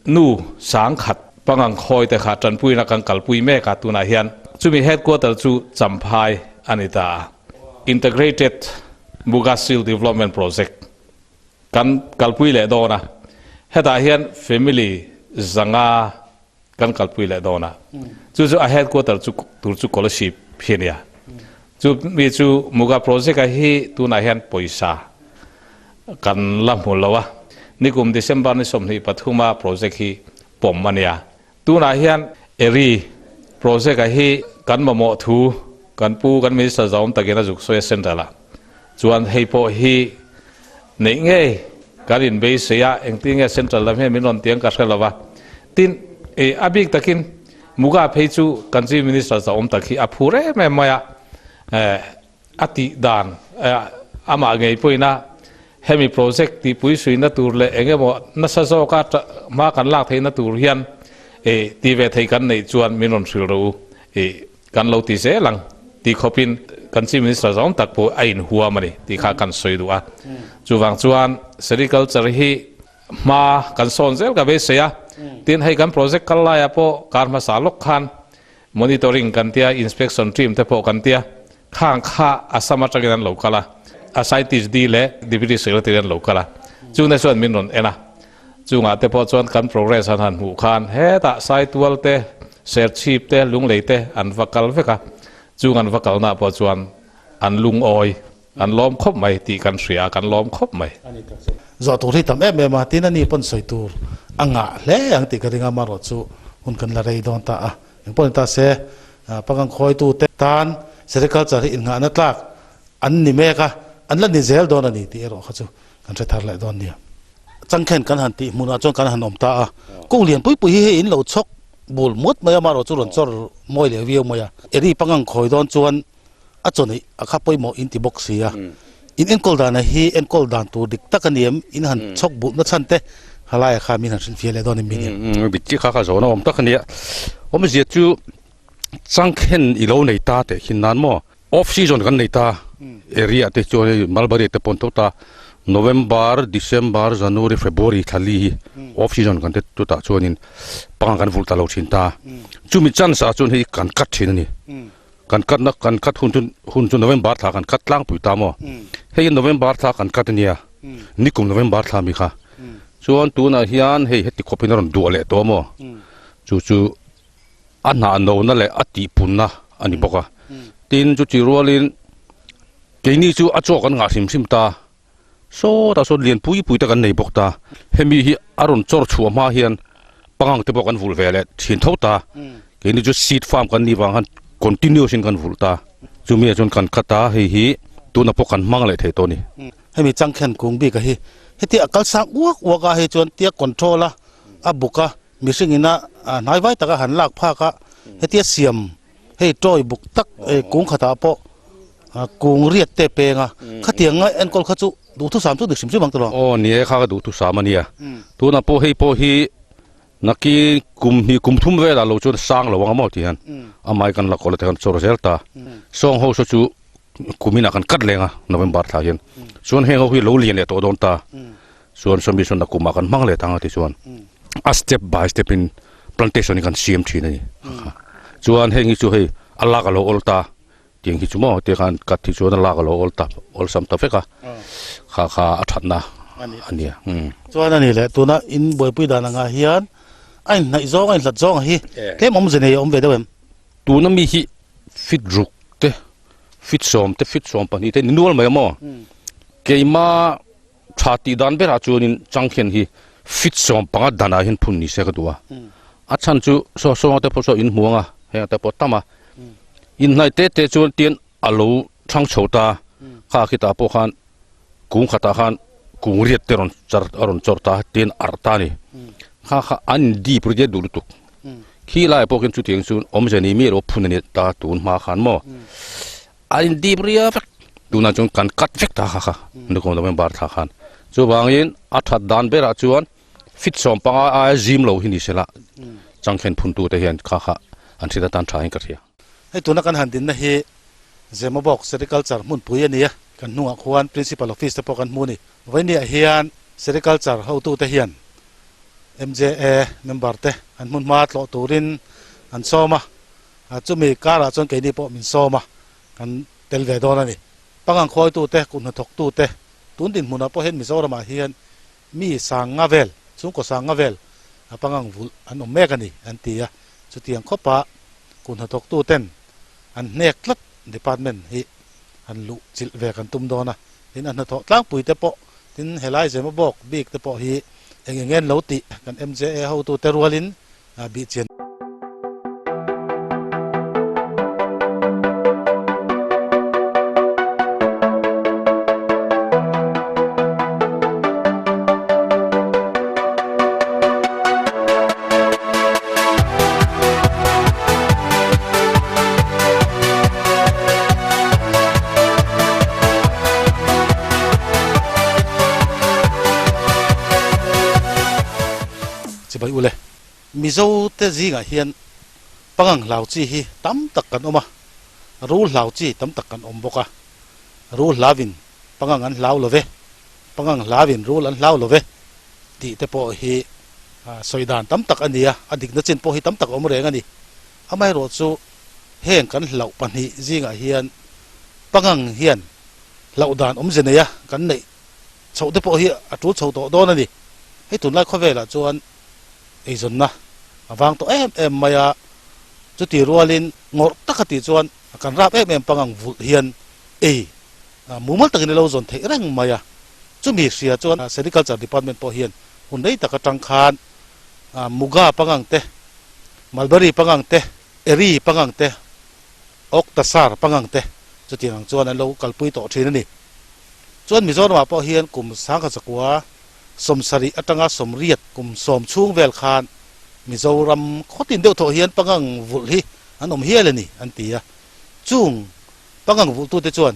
nu sang khat pangang khoi te kha tan pui na kan kalpui me ka tuna hian chu mi headquarter chu champhai anita integrated Mugasil development project kan kalpui le dona heta hian family zanga kan kalpui le dona chu a headquarter chu tur chu scholarship phiania chu mi chu muga project a hi tuna hian poisa kan lamhulawa nikum December ni somni pathuma project hi pommania tuna hian eri project a hi kan mamo thu kan pu kan minister zawm takena juk soya center la chuan heipo hi nei nge karin be seya engtinge central lam he minon tiang ka khalawa tin abik takin muga pheichu kanji minister zawm takhi aphure me maya ati dan ama ngei poina hemi project ti pui suina turle engemo nasazo ka ma kan lak theina tur hian ti ve thei kan nei chuan minon sil ro kan lo ti se lang ti khopin kan chi minister zawm tak po ain huwa mani ti kha kan soidu a chuwang chuan sericulture hi ma kan son zel ka be seya tin hai kan project kala ya po karma salok khan monitoring kan tia inspection team te po kan tia khang kha asama taginan lokala a scientist di le deputy secretary an lokala chuna chuan minron ena chunga te po chuan kan progress han hu khan he ta site wal te ser chip te lunglei te an vakal veka chungan vakal na po chuan an lung oi an lom khop mai ti kan ria kan lom khop mai zo tu ri tam ma tin ani pon soi tur anga le ang ti karinga maro chu hun kan la rei don ta eng pon ta se pangang khoi tu te tan sericulture in nga na tlak an ni me ka an la ni zel don ani ti ero kha chu kan thar lai don nia changkhen kan han ti muna chon kan han om ta ko lian pui pui he in lo chok bul mut maya maro chu ron chor moi le viu moya eri pangang khoi don chuan a choni a kha poi mo in ti box sia in enkol dan hi enkol dan tu dik takaniem in han chok bu na chante halai kha min han sin fiele don in min bichi kha zo na om takania om je chu changkhen i lo nei ta te hinnan mo off season kan nei ta area te chu Mulberry te pon to ta November December January February thali off season kan te tu ta chuanin pang kan vul ta lo thin ta chumi chan sa chun hi kan kat thin ni kan kat hun chun November tha kan kat tlang pui ta mo hei November tha kan kat nia nikum November tha mi kha chuan tu na hian hei heti khopin ron du le to mo chu anna no na le ati punna ani boka tin chu chi rualin keini chu acho kan nga sim ta so ta so lian pui ta kan nei bok ta hemi hi aron chor chu ma hian pangang te bokan vul vele thin tho ta keini chu seed farm kan ni wang han continuation kan vul ta chu mi chon kan khata hi tu na pokan mang le the to ni hemi changkhen kung bi ka hi heti akal sang uak uaka he chon tia controla abuka misingina nai vai taka han lak pha ka heti siam hei toy buk tak kung khata po kung riat te pe nga khatianga enkol khachu du thu sam chu dik sim chu bang to o ni kha ka du thu sam ania tu na po hi naki kum thum ve la lo chu sang lo wang mo ti han amai kan la kol te kan chor zelta song ho so chu kumina kan kat lenga November tha hian chuan he ho hi lo lian le to don ta chuan somi son na kuma kan mang le tanga ti chuan a step by step in plantation kan siam thi ni chuan he ngi chu hei ala ka lo olta tiếng hi chumo te khan kat thi chu na la ka lo ol sam ta feka kha athat na ania chuan ani le tuna in boipui dana nga hian ain nai zong ain hlat zong hi tlem om zene om ve dewem tu na mi hi fit ruk te fit som pani te nual mai mo keima thati dan bera chunin changkhen hi fit som panga dana hin phun ni se ka duwa achan chu so te pho so in muanga he ta po tama in nai te chuan tien alo thang chhota kha khita po khan kung khata khan kung riat te ron chor ta tien arta ni kha an di project dur tuk khi lai po ken chu tiang sun om jani mi ro phun ni ta tun ma khan mo an di bria vek tuna chung kan kat vek ta kha nu ko dam bar tha khan chu bangin athat dan bera chuan fit som panga a gym lo hi ni sela changkhen phun tu te hian kha an thida tan thain ka thia hei tuna kan han din na hi zemobok sericulture mun pui ania kan nuwa khuan principal office te po kan mu ni vaini a hian sericulture ho tu te hian MJA member te an mun ma tlo turin an soma chumi kara chon ke ni po min soma kan tel ve don ani pangang khoi tu te kun thok tu te tun din muna po hen mi zorama hian mi sang nga vel chung ko sang nga vel pangang vul an om mek ani an tia chutiang khopa kun thok tu ten an nek tlat department hi an lu chil ve kan tum dona in an tho tlang pui te po tin helai zemobok big te po hi engen lo ti kan MJA ho tu terwalin bi chen bai ule mizo te zinga hian pangang lau chi hi tam tak kan oma rul lau chi tam tak kan om boka rul lavin pangang an lau love pangang lavin rul an lau love ti te po hi soidan tam tak ania adik na chin po hi tam tak om reng ani amai ro chu heng kan lau pan hi zinga hian pangang hian lau dan om zeneya kan nei chho te po hi atu chho to don ani hei tun lai khowela chuan ei zon na awang to em maya chu ti rualin ngor takati chuan kan rap em pangang vul hian ei mumal takin lo zon thei rang maya chu mi sia chuan sericulture department po hian hunei taka tangkhan muga pangang te mulberry pangang te eri pangang te oktasar pangang te chu ti ang chuan an lo kalpui to thin ani chuan mizoram po hian kum sang kha chakwa somsari atanga somriat kum som chung vel khan mizoram khotin deuh tho hian pangang vul hi an om hialani an tia chung pangang vul tu te chuan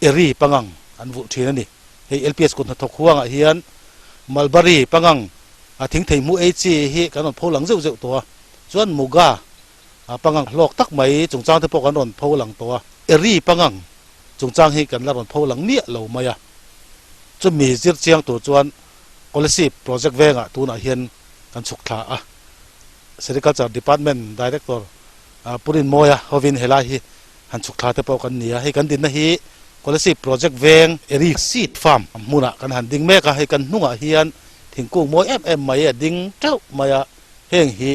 eri pangang an vul thin ani hei LPS kun thok huanga hian mulberry pangang thing thei mu ei chi hi kan on pholang zeu zeu to chuan muga pangang lok tak mai chungchang te pok an on pholang to eri pangang chungchang hi kan la ron pholang nia lo maya chu mi zir chiang tu chuan policy project venga tuna hian kan chuk thla sericulture department director purin moya hovin helai hi han chuk thla te po kan nia hei kan din na hi policy project veng eri seed farm muna kan han ding meka hei kan hnunga hian thingkung moi mai ding trau maya heng hi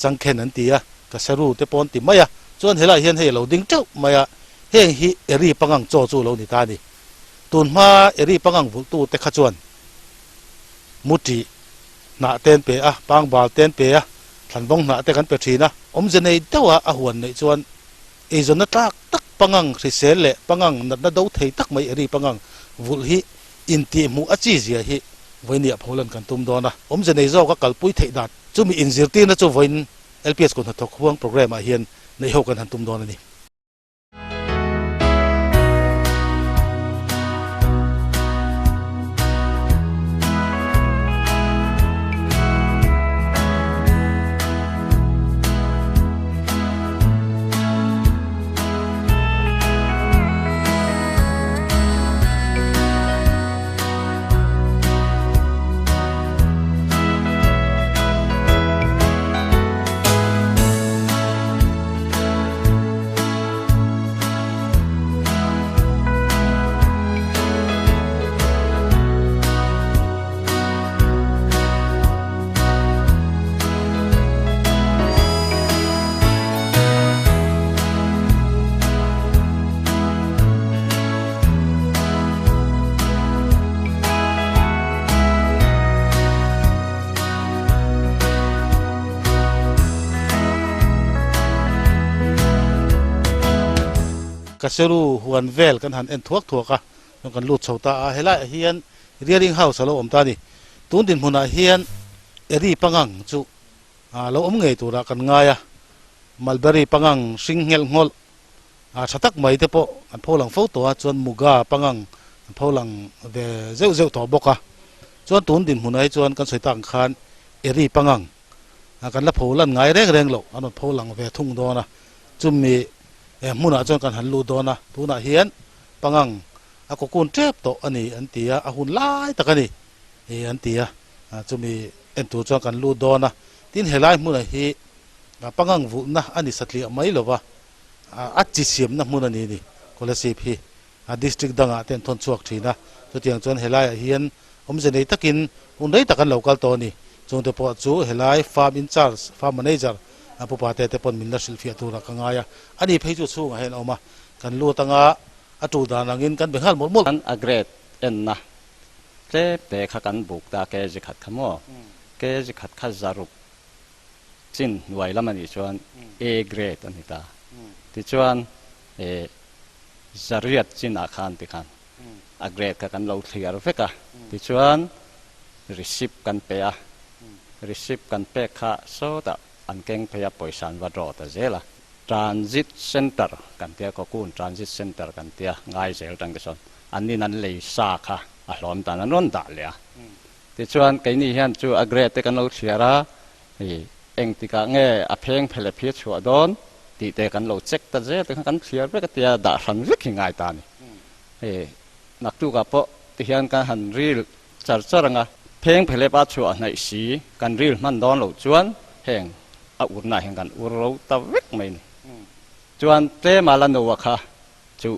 changkhen an tia ka saru te pon ti maya chuan helai hian hei lo ding trau maya heng hi eri pangang cho chu lo ni ta ni tunma eri pangang vul tu te kha chuan muti na ten pe pang bal ten pe than bong na te kan pe thina om jenei dawa a huan nei chuan e zona tak tak pangang risel le pangang na do thei tak mai eri pangang vul hi inti mu achi zia hi voinia pholan kan tum dona om jenei zo ka kalpui thei dat chumi inzirti na chu voin LPS kun thok huang program a hian nei ho kan han tum dona ni กษรูหัวนเวลกันหันเอ็นทวกกะนกันลูดโชตาเฮลัยเฮียนเรียริงเฮาสโลอมตานี่ตุนดินมุนาเฮียนเอรีปังังจุเราอมเงยตัวรักันง่ายมัลเบอรี่ปังังสิงเฮลงอลสตักไม่เทปอันพอลังโฟตัวจวนมุกาปังังพอลังเวเจ้าตัวบกะจวนตุนดินมุนาจวนกันสวยต่างคันเอรีปังังกันละพอลันง่ายเร่งโลอันนั้นพอลังเวทุ่งโดนะจุมมีมุนาจวนกันหันลูโดนะตุนาเฮียนปังังก็กุนเจ็บโตอันนี้อันตียหุ่นไล่ตะกันนี่อันตียจุมีเอ็นตัวจวนกันลูโดนะทินเฮลัยมุนาฮีปังังวุนะอันนี้สัตว์เลี้ยงไม่หรอวะอัจฉริยะนะมุนานี่คนละสิบฮีดิสตริกดังอ่ะเต็นทนชวกทีนะตัวเตียงจวนเฮลัยเฮียนจะในตะกินอุ่นได้ตะกันเหล่ากัลตัวนี้จงเตปอจูเฮลัยฟาร์มอินชาร์จฟาร์มแมเนเจอร์ผู้ปาเตปอนมินล์ศิลฟิอาตัวรักง่ายอันนี้เพย์จูสู้งเห็นออกมากันลูตั้งอาจูดานังอินกันเป็นฮัลหมดกันอักเรดเอ็นนะเจ็บแต่ขักันบุกตาเกจิขัดขโมเกจิขัดข้าจารุกจินไว้ละมันอีชวนเอเกรดอันนี้ตาที่ชวนจารียดจินอาคารที่ขันอักเรดกันเราเทียร์เฟกะที่ชวนริสิบกันเปียริสิบกันเปียข้าโซตาอันเก่งเปียปอยสันวัดรอตาเจล่ะ transit center กันเตียก็กู้ transit center กันเตียง่ายเสียตั้งแต่ส่วนอันนี้นั่นเลยซาค่ะอารมณ์ตานั้นนด่าเลยที่ชวนกันนี่เห็นจูอักเรตกันเราเชียร์เองที่กันเงี้ยอเพลงเพลพิชัวโดนที่เตกันเราเช็คตาเจแต่กันเชียร์ไปก็เตียด่าสันวิกง่ายตานี่นักตู้กับพอที่เห็นกันหันรีลจัดจังอ่ะเพลงเพลพิชัวในสีกันรีลมันโดนเราชวนแห่งอุณาแห่งกันอุเราตาวิกไม่จวนเตมาลันโวค่ะจู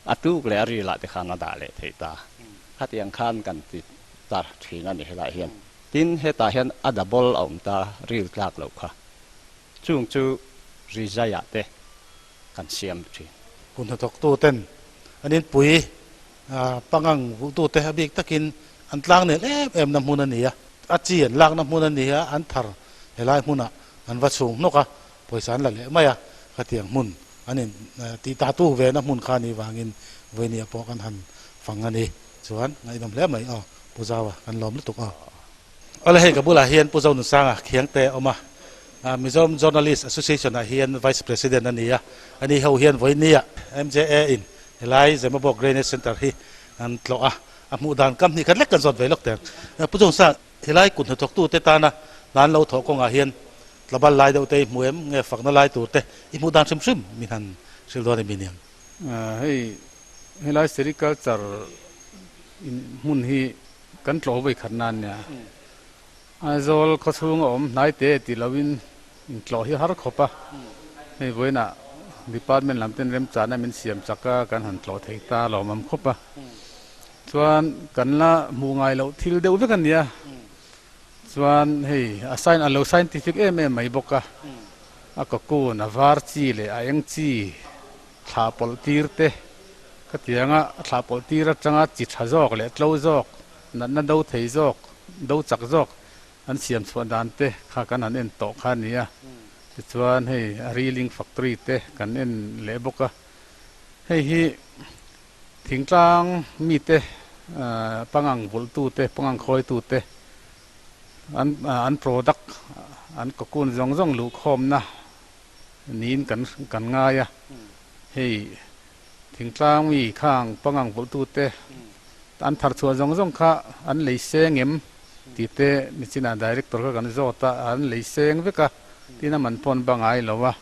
อัตุกเลรีละที่ขานดาเลที่ตาขัดยังขันกันติดตาที่นั่นนี่ละเห็นทินเฮตาเห็นอัดบอลเอาตารีลกลากเราค่ะจุงจูริจายาเตกันเสียมทีคุณทกตัวเต้นอันนี้ปุ๋ยปังังตัวเตะบิกตะกินอันล่างเนี่ยเอ็มน้ำมูนันนี่อาจีนล่างน้ำมูนันนี่อันทาร์เฮลัยมุนะอันวัดสูงนกปอยสันละเลยไม่ขัดยังมุนอันนี้ตีตาตู้เวนะมุนขานีวางินเวนี่พอกันหันฟังอันนี้ส่วนไอ้ดำเล็บไหมปูเจ้ากันล้อมลุกอะไรให้กับบุหรี่เฮียนปูเจ้าหนุ่มสร้างเขียงเตะออกมามิโซม Journalist Association เฮียน Vice President อันนี้อันนี้เขาเฮียนไว้นี่ MJA อินเฮลัยจะมาบอก Grainage Center ที่อันโลมุดานกัมนี่กันเล็กกันสดไว้ล็อกแต่ปูเจ้าสร้างเฮลัยกุนทกตู้เตตานะร้านเราถกงเฮียนระบาดลายเดาเตยมวยเงี้ยฝักนั่นลายตัวเตยอิมูดานซึมมีทันสิลดอนมีเนี่ยให้ลายเสรีกัลจาร์มุนฮีกันโลไปขนาดเนี่ยอาจจะเขาสูงอมนายเตะที่เราวินโลฮีฮาร์คบะให้เว้ยน่ะดีพาร์ตเมนต์ลำเต็นเริ่มจานมันเสียมจักกันหันโลเทตาเรามันคบะส่วนกันละมูไงเราทิลเดียวกันเนี่ยส่วนเฮ้ยassign allo scientificไม่บอกอะก็กูน่ะวาร์จีเลยอายังจีท้าปอลตีร์เตะก็ที่ยังอ่ะท้าปอลตีร์จังอ่ะจิตหะจอกเลยเล่าจอกนั่นดูเทจอกดูจักจอกอันเสียมส่วนด้านเตะข้ากันนั่นเองโตข้านี้อ่ะส่วนเฮ้ยรีลิงแฟคทอรี่เตะกันเองเล่บอกอะเฮ้ยทิ้งกลางมีเตะปังอังบุลตูเตะปังอังคอยตูเตะอัน product อันก็คุณจงลูกคอมนะนี่กันง่ายเฮ้ยถึงกลางมีข้างปังอังบุตรเตอันทัดชัวจงค่ะอันเลยเสียงเอ็มที่เตมิจินาดีเรคเตอร์ก็กันโจตาอันเลยเสียงเวกะที่นั่นมันปนบางไงหรอวะ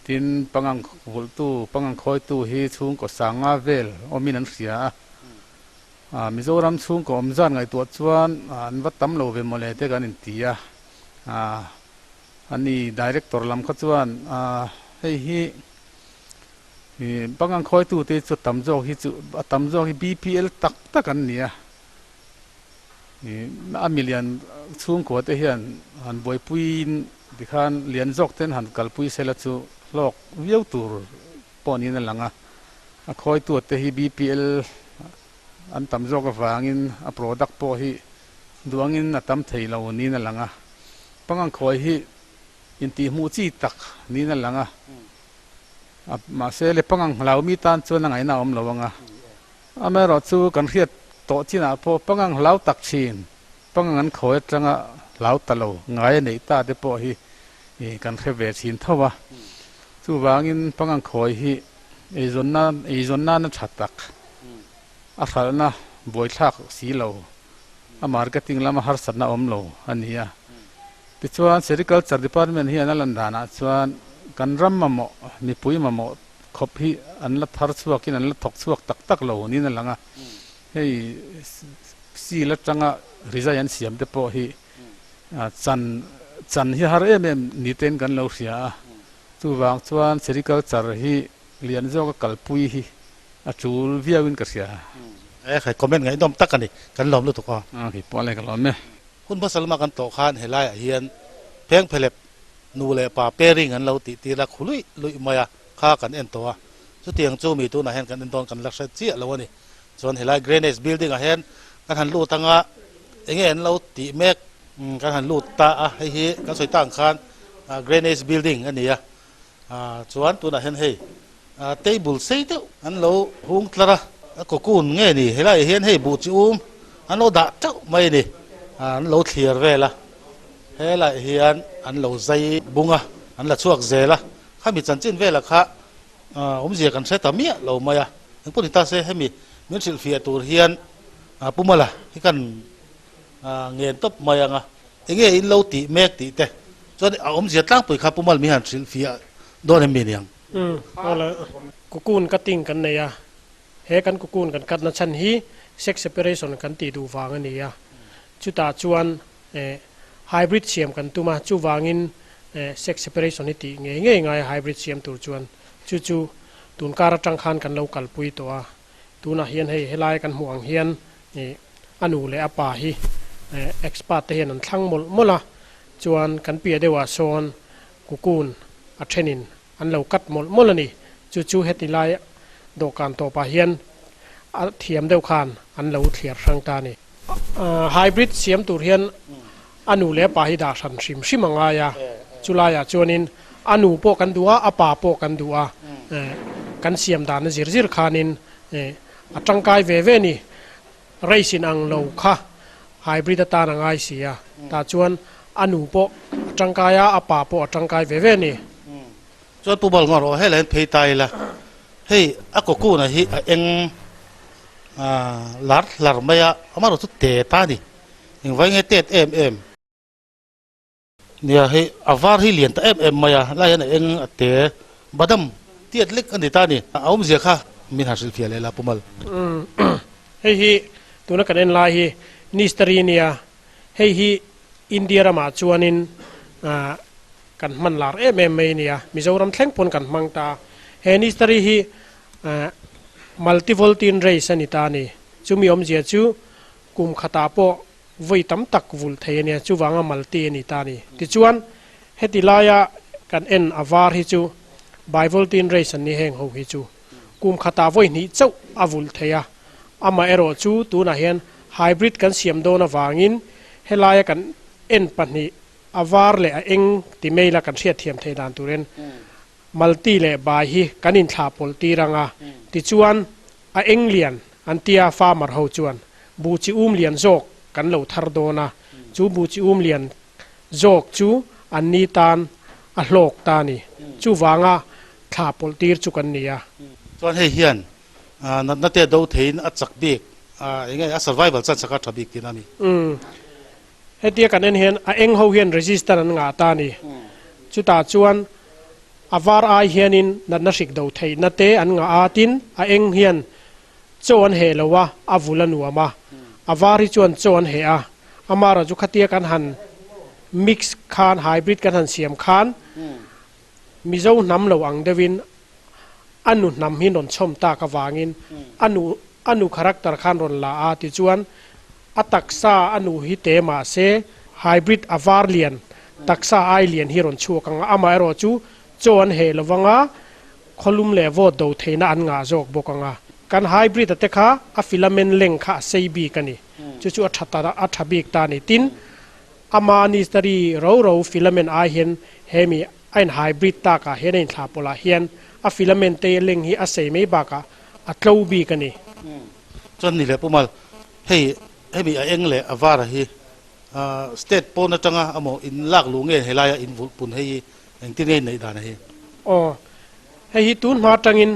ที่ปังอังบุตรปังอังคอยตู้ฮีชุงก็สังอาเวลอมินันเสียมิโซรัมซุงก็อมจานไงตัวชวนอันวัดตั้มโลเวมเลเตกันอินเดียอันนี้ดีเรคเตอร์ลำขจวนเฮ้ยบางอันคอยตัวเตจุดตั้มจอกฮิจุตั้มจอกฮิ BPL ตักกันเนี่ยมิเลียนซุงก็เตเฮียนอันบอยปุยดิขันเลียนจอกเต้นหันกัลปุยเซลัจูลอกวิวตูร์ปอนี่นั่นหลังคอยตัวเตฮิ BPLอันตั้มจอกฟังอินproduct พอฮีดวงอินตั้มเทยเรานี่นั่นหลังบางอันคอยฮีอินตีมูจีตักนี่นั่นหลัง มาเสเลปังเรามีตานชวนไงน่าอมเรางะอเมริกาสู้กันเขียดโตที่น่ะพอปังเราตักชินปังงั้นขอยจังเราตะโลไงในตาเดปอฮีกันเขียเวชินเท่าวะสู้วางินปังขอยฮีไอจนนั้นชัดตักอาศัยนะบอยทักสีเรามาร์เก็ตติ้งละมาหาสันน่าอมเราอันนี้อ่ะที่ชวนเซริคัลเจอร์ดีพาร์ตเมนต์ฮีอันนั้นดานะชวนกันรำมาโมมีปุยมาโมขบฮีอันละทาร์สวกินอันละทกสวกตักเรานี่นั่นแหละงะเฮ้ยสีละจังอ่ะริซายันเสียมเดปอฮีจันฮีฮาร์เอ็มนี่เต้นกันเราเสียตัวบางชวนเซริคัลเจอร์ฮีเลียนโจก็กัลปุยฮีจูลวิอาวินกันเสียใครคอมเมนต์ไงต้มตักกันนี่กันล้อมรู้ถูกอ่ะที่ปออะไรกันล้อมไหมคุณพัสลมากันโตขานเฮลัยเฮียนเพียงเพลบนูเลปาเปริงกันเราตีรักขุลุยมายาข้ากันเอ็นตัวสุดที่ยังจูมีตัวน่ะเห็นกันเอ็นตอนกันลักษณะเจี๊ยแล้วนี่ส่วนเฮลัยเกรเนสบิลดิ้งเห็นกันหันลู่ตั้งอ่ะเองเห็นเราตีเมกกันหันลู่ตาให้เฮกันสวยตั้งขานเกรเนสบิลดิ้งอันนี้ส่วนตัวน่ะเห็นเฮ้เทเบิลเซตอันเราหุงตระก็กูนเงี้ยนี่เฮลัยเห็นเฮ้บูจิอันเราด่าเจ้าไม่นี่อันเราเทียร์เวล่ะเฮลัยเฮียนอันเราใจบุงอันละช่วงเจล่ะข้ามีจันจินเวล่ะค่ะผมเสียกันเสตมีเราไม่ยังพูดถึงตาเสให้มีสิลฟีตัวเฮียนปุ่มละที่กันเงินตบมายังเงี้ยอินเราตีเมกตีเตะจนผมเสียตั้งปุ๋ยครับปุ่มละมีหันสิลฟีโดนมีเนี่ยเอาละกุกูนกัดติงกันเนี่ยเฮกันกุกูนกันกัดนัชันฮีเซ็กซ์เซปเรชั่นกันตีดูฟังอันนี้จุดตาชวนไฮบริดเสียมกันตัวมาจูวางินเซ็กซ์เซปเรชั่นนี่ตีง่ายไฮบริดเสียมตัวชวนจู่ตุนการจังคันกันเรากัลปุยตัวตัวน่ะเฮียนให้ไล่กันห่วงเฮียนอนุเลอปาฮีเอ็กซ์พาร์ตเฮียนนั่นทั้งหมดละชวนกันเปียได้ว่าโซนกุกูนอัชนินอันเรากัดหมดละนี่จู่เฮติไลโดการตัวปาเฮียนเทียมเดียวกันอันเราเทียร์สังตานี่ไฮบริดเสียมตัวเฮียนอนุเลปาฮิดาสันชิมังอายาจุลายาจวนินอนุโปกันดัวอปาโปกันดัวกันเสียมดานจิรขานินจังกายเวนี่ไรสินอังเราค่ะไฮบริดตานังไอเสียตาจวนอนุโปจังกายอปาโปจังกายเวนี่จวนปูบอลงอรอให้เล่นเพย์ไตละเฮ้ยอากกูนะฮิเองหลัดไม่อะอามาเราสุดเตะตาดิเองไว้เงี้ยเตะเนี่ยให้อาวาร์ให้เลียนแต่ไม่อะไล่เนี่ยเองเตะบัดมเตี้ยเล็กอันนี้ตานี่เอาไม่เสียค่ะมีหาสิลฟีอะไรละปุ่มลเฮ้ยตัวนักเรียนลายนิสตรีเนียเฮ้ยอินเดียรามาจวนินกันมันลาร์ไม่เนี่ยมิจฉารัมแทงปนกันมังตาเฮนิสตรีฮีมัลติโวลตินเรย์สนิตานี่จูมีอมเจียจูกุมขตาโปไว้ตั้มตักวุลเทียเนี่ยจูวางมัลตินิตานี่ที่จวนเฮติลายะกันเอ็นอาวาร์ฮิจูไบโวลตินเรย์สันนี่เฮงหูฮิจูกุมขตาไว้นี่เจ้าอาวุลเทียอามาเอโรจูตัวน่ะเห็นไฮบริดกันเสียมโดนวางินเฮลายะกันเอ็นปันนี่อาวาร์เลยเองติเมย์ละกันเสียเทียมเทดานตัวเรนมัลติเลยบายฮีกันอินทาปอลตีรังอาที่จวนเองเลียนอันเตียฟาร์มร์เฮาจวนบูจิเลียนโจกกันเหล่าทาร์โดนาจูบูจิเลียนโจกจูอันนี้ตานอโลกตานี่จูวางาทาปอลตีร์จูกันนี่ส่วนให้เฮียนนั่นเตะดูทีนอัดสักบีกยังไงอัด survival จัดสักทับบีกที่นั่นนี่ให้เตียกันเห็นเองเฮาเฮียน resistor นั่นงาตานี่จุตาจวนอาวาร์ไอเฮียนินนัดนักศิกดูเทยนัดเตอันงาอาตินเองเฮียนจวนเฮลวะอาวุลนัวมาอาวาริจวนจวนเฮอามาราจุขเตียกันหันมิกซ์คานไฮบริดกันหันเสียมคานมิเจ้านำเหลวังเดวินอนุนำหินนชมตากวางินอนุคาแรคเตอร์คานรอนลาอาติจวนอัตักษาอนุฮิเตมาเซไฮบริดอาวาร์เลียนตักษาไอเลียนฮิรอนชัวกังอามาเอโรจูจวนเฮลวังอาคลุมเลวโดเทนอันงาจอกบกังอากันไฮบริดเตคะอะฟิลาเมนเลงค่ะเซบีกันนี่จู่ๆอัฐบิกตานี่ตินอามานิสตรีเราฟิลาเมนไอเฮนเฮมีไอไฮบริดตากะเฮนอินทาปลาเฮียน a filament te leng hi a sei mai ba ka a tlo bi ka ni จนนี่แหละปุ๊มาให้มีเองแหละอาวาระฮีสเตทโปนจังอ่ะอโมอินลากลุงเงี้ยให้ลายอินปุ่นให้เองที่นี่ในด้านนี้ อ๋อให้hi tun ma tangin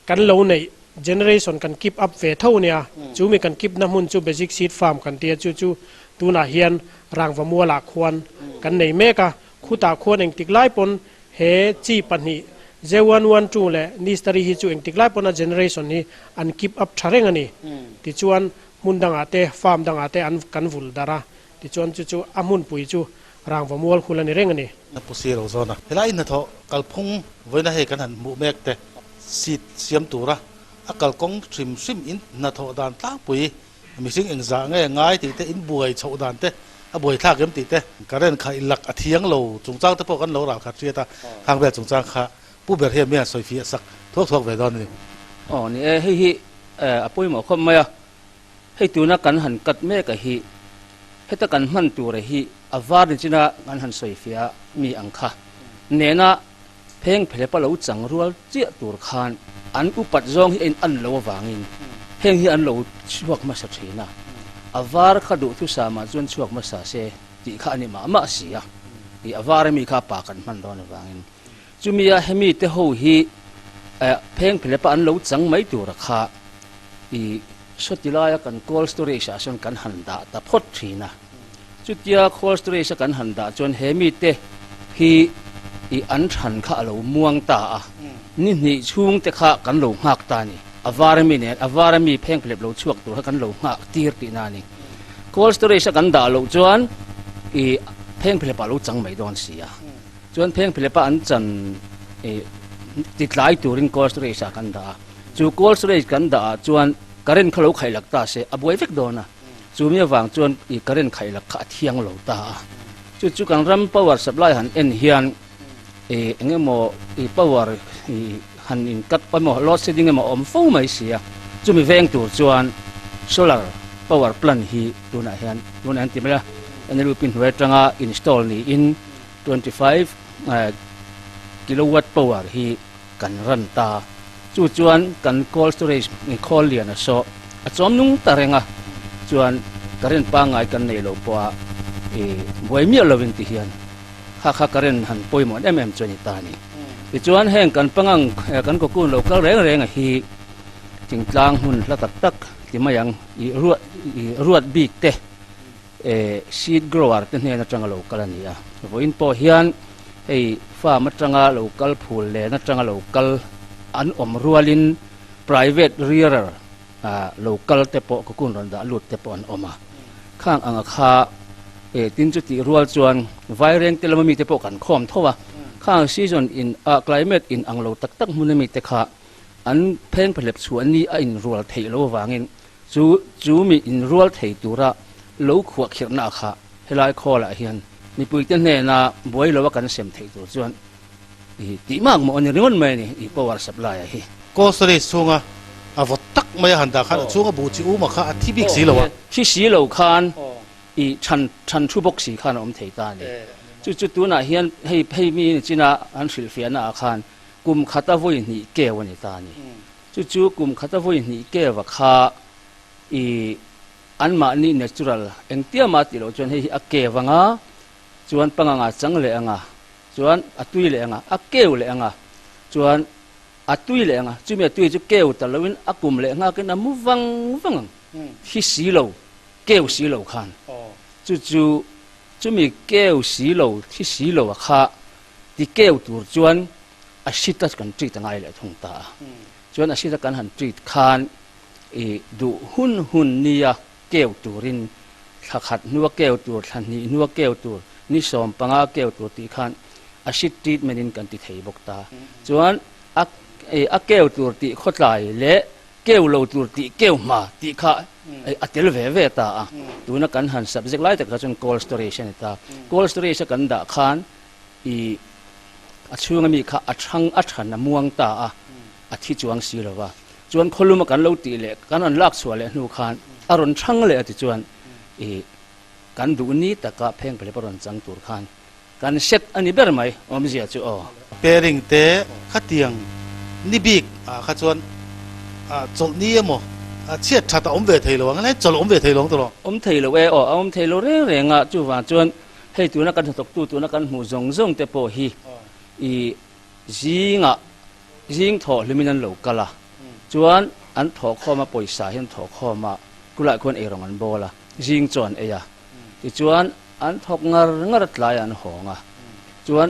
kan lo nei generation kan keep up ve tho nia chu mi kan keep na mun chu basic seed farm kan tia chu tu na hian rang wa mua la khwan kan nei me ka khuta khon eng tik lai pon he chi pan hi J112 le ni study hi chu eng tik lai pon a generation ni an keep up thareng ani ti chuan mun dang ate farm dang ate an kan vul dara ti chuan chu amun pui chu rang wa mual khulani reng ani นับผู้เราโซนะเวลาอินทอกกัลพงไว้นะให้กันหันหมู่เมกแต่สีเสียมตัวละอากาศกงซิมอินนัทอดานตาปุยมีสิ่งเอ็งจางง่ายติเตอินบวยชาวดานเตบวยทากเอ็มติเตการเล่นขายหลักอธิยังเราจงจ้างตะพวกกันเราราคาเสียตาทางแบบจงจ้างค่ะผู้บริหารเมียสวยฟีสักทุกเวลานี่ อ๋อนี่ให้ปุ้ยหมอคมไหมอ่ะให้ตัวนักกันหันกัดแม่กับฮีให้ตะกันมันตัวเลยฮีอาวาร์จินะกันหันสวยฟีมีอังคาเนน่ะเพ่งเพลปะเราจังรัวเจี๊ยตัวคานอันอุปัจจงให้อันเราวางินเพ่งให้อันเราช่วงมาสักทีนะอาวาร์ขดุทุสามาจนช่วงมาสาเสติข้านี่มาเสียอีอาวาร์มีข้าปากันมันโดนวางินจุมีอะให้มีเตหูฮีเพ่งเพลปะอันเราจังไม่ตัวราคาอีสุดที่ลายกันโคลสตอเรชส่วนกันหันดาแต่พดทีนะจุดที่โคลสตอเรชกันหันดาจนเฮมีเตฮีอีอันฉันข้าเราม่วงตานี่ช่วงเตข้ากันเราหักตานี่อาวาร์มีเนี่ยอาวาร์มีเพ่งเพลปเราช่วงตัวกันเราหักตีร์ตีนานี่โคลสตอเรชกันดาเราจวนอีเพ่งเพลปะเราจังไม่โดนเสียจวนเพ่งเพลปะอันจันติดหลายตัวริงโคลสตอเรชกันดาจูโคลสตอเรชกันดาจวนการเล่นเขาไข่หลักตาเสียอบวยเฟกโดนะจูมีวางจวนอีการเล่นไข่หลักขาเทียงเหล่าตาจู่กันรำปวารสับไลหันเอ็นเฮียนเงี้ยโมปวารหันอินกัดไปโมลอดเสดิ้งเงี้ยโมอมฟูไม่เสียจูมีแวงตัวจวนโซลาร์ปวารพลันฮีตัวไหนเฮียนตัวนั้นที่ไม่ละอันนี้รูปินเวทรงาอินสตอลนี่อิน25กิโลวัตต์ปวารฮีกันรันตาจู่จวนกันโคลสตอเรจนี่โคลเลียนโซจอมนุ่งตาเรงะจวนการเล่นปังไงกันในโลกว่าบวยมีอะไรเป็นที่เฮียนข้าการเล่นหันป่วยหมดจวนตานี่จวนแห่งกันปังกันก็กู้โลกแรงฮีจึงกลางหุ่นละตักที่มายังรวดบีกเตซีดกรอร์ที่เนี่ยนัดจังโลกกันนี่วันพอเฮียนฟ้ามัดจังโลกพูลเลนัดจังโลกอันอมรัวลิน private rearer local เตปก็คุณรันดาลุดเตปอันอมาข้างอังคาตินจุติรัวจวนไวเรงเตลมีเตปกันคอมทว่าข้าง season in climate in อังโลตักมุนมีเตขาอันเพ่งผลิตส่วนนี้อินรัวเทโลวางินจูมีอินรัวเทตัวระโลขวกเขียนนาคาเฮลายคอละเฮียนมีปุยเตนเนนาบวยโลวกันเสมเทตัวจวนตีมากมันเรื่องไม่นี่อีปวารสับลายฮีก็สริสุงอ่ะอวตักไม่หันดาขันสุงอ่ะบูจิอูมาข้าที่บิ๊กสีแล้ววะที่สีเหล่าคานอีชันชูบกสีคานอมเทตานี่จุดตัวน่ะเฮียนให้มีจีน่าอันสิลเฟียน่ะคานกุมขัตวุยนี่เกวันนี่ตานี่จุดกุมขัตวุยนี่เกวข้าอีอันมานี่เนเชอรัลเอ็งเตียมาติโลจนให้อักเกวังอ่ะจวนปังงาจังเลยอ่ะจวนอัตุยเลยอ่ะอักเกวเลยอ่ะจวนอัตุยเลยอ่ะจุดมีอัตุยจุดเกวแต่ละวินอักุมเลยอ่ะกันน้ำมุฟังที่สีเหล่าเกวสีเหล่าคานจุดมีเกวสีเหล่าที่สีเหล่าข้าที่เกวตัวจวนอาชีพกันจีต่างไงเลยทงตาจวนอาชีพกันหันจีคานดูหุ่นนี่ยเกวตัวรินขัดนัวเกวตัวทันนี้นัวเกวตัวนี่สมปังอาเกวตัวตีคานอาชีพจีไม่ดินกันติเทบกตาจวนอักเกวตัวตีขดไหลเละเกวโลตัวตีเกวมาตีข้าอัตเตลเวตาตัวนักกันหัน subject ไล่แต่ก็จน cold storage นี่ตา cold storage กันด่าคานช่วงมีข้าอัดน้ำม่วงตาที่จวงสีแล้วว่าจวนคนรู้มากันเราตีเล็กกันอันลักสวยเลยนูคานอารมณ์ช่างเลยที่จวนกันดูนี้แต่ก็เพ่งไปเลยปรนจังตัวคาน กันเซ็ตอันนี้เบิร์ไหมอมเสียจูอ๋อ เปริงเตะขัดเตียงนิบิกขัดชวนจดนี้มั้งเชียดชัดอมเวทเลยว่างั้นจดอมเวทเลยตัว อมเทโลเอออมเทโลเร่งอ่ะจูว่าจวนให้ตัวนักการตกตัวนักการหูจงเตปฮีอียิงอ่ะยิงถอลิมินันโลกละจวนอันถอข้อมาปล่อยสายอันถอข้อมากุหลาบคนเอรองอันโบละยิงจวนเอียจวนอันถอกงาลายอันหงอ่ะจวน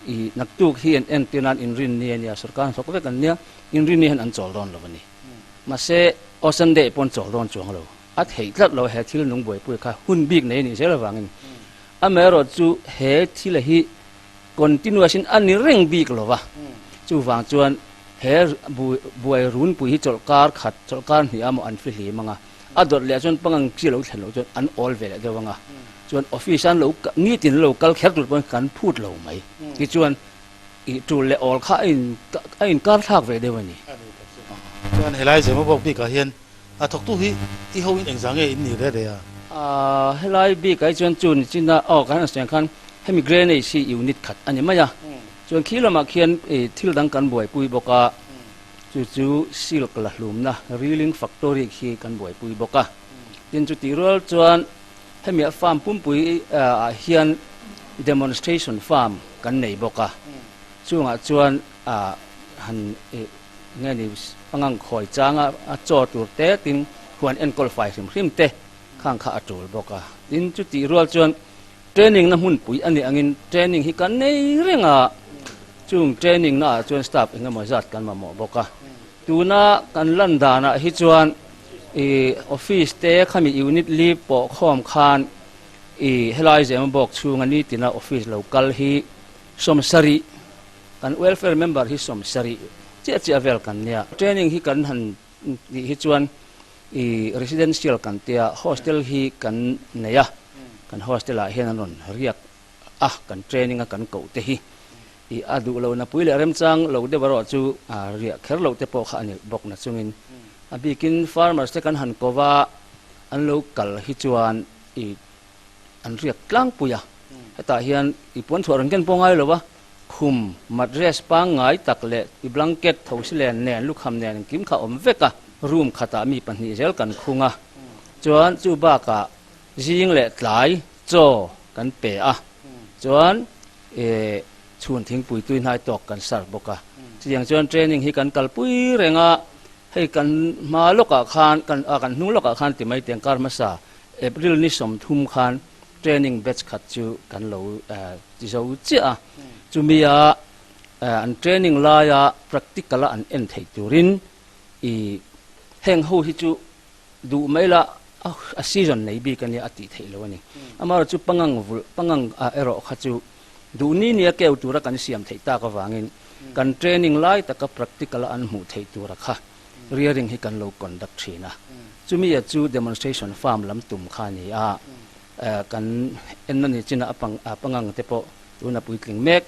อีนักตุกฮีเอ็นตีนันอินรินเนี่ยสุรการถอกเวกันเนี่ยอินรินเนี่ยอันจอลรอนละวันนี้มาเสอสันเดปนจอลรอนจวงเราอัดเหตุเราเหตุที่นุ่งบวยปุยค่ะหุ่นบิ๊กเนี่ยนี่เสียละวังนี่อเมริกาจูเหตุที่ละฮีcontinuation อันนี้เร่งบิ๊กหรอวะจูฟังจวนเฮบวยรุนปุยจอลการขัดจอลการนี่อามอันฟิลีมังอ่ะอดเลยจวนปังกิโลเห็นเราจวนอันออลเวลเดียววังอ่ะจวนออฟฟิศอันเรานี่ตินเราคัลแคร์ตัวเป็นการพูดเราไหมที่จวนอีจูเลออลข้าอินการทักเวเดียววันนี้จวนเฮลัยจะมาบอกบิ๊กเฮียนถกตู้ฮีอีเขาอินเองสังเกตอินนี่เลยเฮลัยบิ๊กไอจวนจูนจินดาออกกันเสียงคันให้มีเกรนไอซียูนิตขัดอันนี้ไม่ยากจวนขี้เรามาเขียนที่ดังกันบ่อยปุยบอกว่าจู่สิลกละลุมนะ reeling factory ขี้กันบ่อยปุยบอกว่ายินจุดที่รัวจวนให้มีฟาร์มปุ่มปุยเฮียน demonstration farm กันไหนบอกว่าช่วงจวนหันเงี้ยนี่ปังคอยจ้างจอดตัวเตะตินควรเอ็นกอลไฟสิมริมเตะข้างข้าจูบอกว่ายินจุดที่รัวจวนtraining น้ำหุ่นปุ๋ยอันนี้อันนี้ training ที่กันในเรื่องจุง training น่ะจวน staff เองก็มาจัดกันมาหมอบอกว่าตัวน่ะกันลันดานะที่จวนoffice เตะข้ามี unit leave ปอกข้อมคานเฮลัยเจมันบอกช่วงอันนี้ที่น่ะ office local ที่สมสรีกัน welfare member ที่สมสรีเจ้าเวลกันเนี่ย training ที่กันหันที่จวนresidential กันเตีย hostel ที่กันเนี่ยกันโฮสเทลเฮนันนเรียกกันเทรนนิ่งกันเก่าเตะอดูเราหน้าปุยเลยเริ่มจังเราเดี๋ยวเราจูเรียกแค่เราเตะปอกอันนี้บอกนะจุงินบิกินฟาร์มเสกันหันกว่าอันเรากัลฮิจวนอันเรียกกลางปุยแต่เฮียนปนถั่วรังกันปองไงหรอวะคุมมัดเรสปังไงตักเละบลังเก็ตทาวสิเลนเนนลูกคำเนนกิมข้าอมเวกะรูมขตามีปัญหาเจลกันคุงจวนจูบ้ากะยิงเละหลายโจกันเปะจวนชวนทิ้งปุ๋ยตุยนายตอกกันสัร์บกะอย่างจวนเทรนนิ่งให้กันกัลปุยเรงให้กันมาลกอาคารกันนุ่งลกอาคารที่ไม่เตียงการมาซาเอพริลนิสมทุ่มคานเทรนนิ่งเบสขัดจูกันเราที่เราเจ้าจูมีอันเทรนนิ่งลายpractical อันเอ็นไทตูรินแห่งหูที่จูดูไม่ละseason ไหนบีกันเนี่ยอติเทลวันนี้อามาเราจูปังเอโรขัดจูดูนี่เนี่ยเกี่ยวตัวรักกันเสียมเทตากวางินกันเทรนนิ่งไล่แต่ก็ practical อันหูเทตัวรักค่ะเรียงให้กันเราก่อนดักทีนะจูมีจู demonstration farm ลำตุ่มขานี่กันเอ็นนั่นนี่จีน่าปังเตปอตัวนับวิกลิงเมก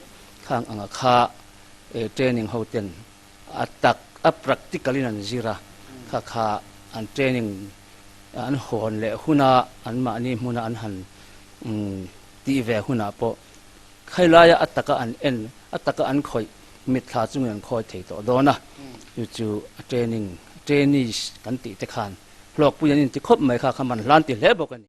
ข้างข้าเทรนนิ่งเขาเต็นตักpractical นั่นจีระข้าอันเทรนนิ่งอันหอนเละหุ่นอันมานี่หุ่นอันหันตีเวหุ่นปอใครลายอัตตะกอันเอ็นอัตตะกอันคอยมิดขาจุงยันคอยเทต่อโดนะจู่เทรนนิ่งกันตีตะคานพลอกผู้ยันที่คบไม่ค่ะคำมันล้านตีเล็บกัน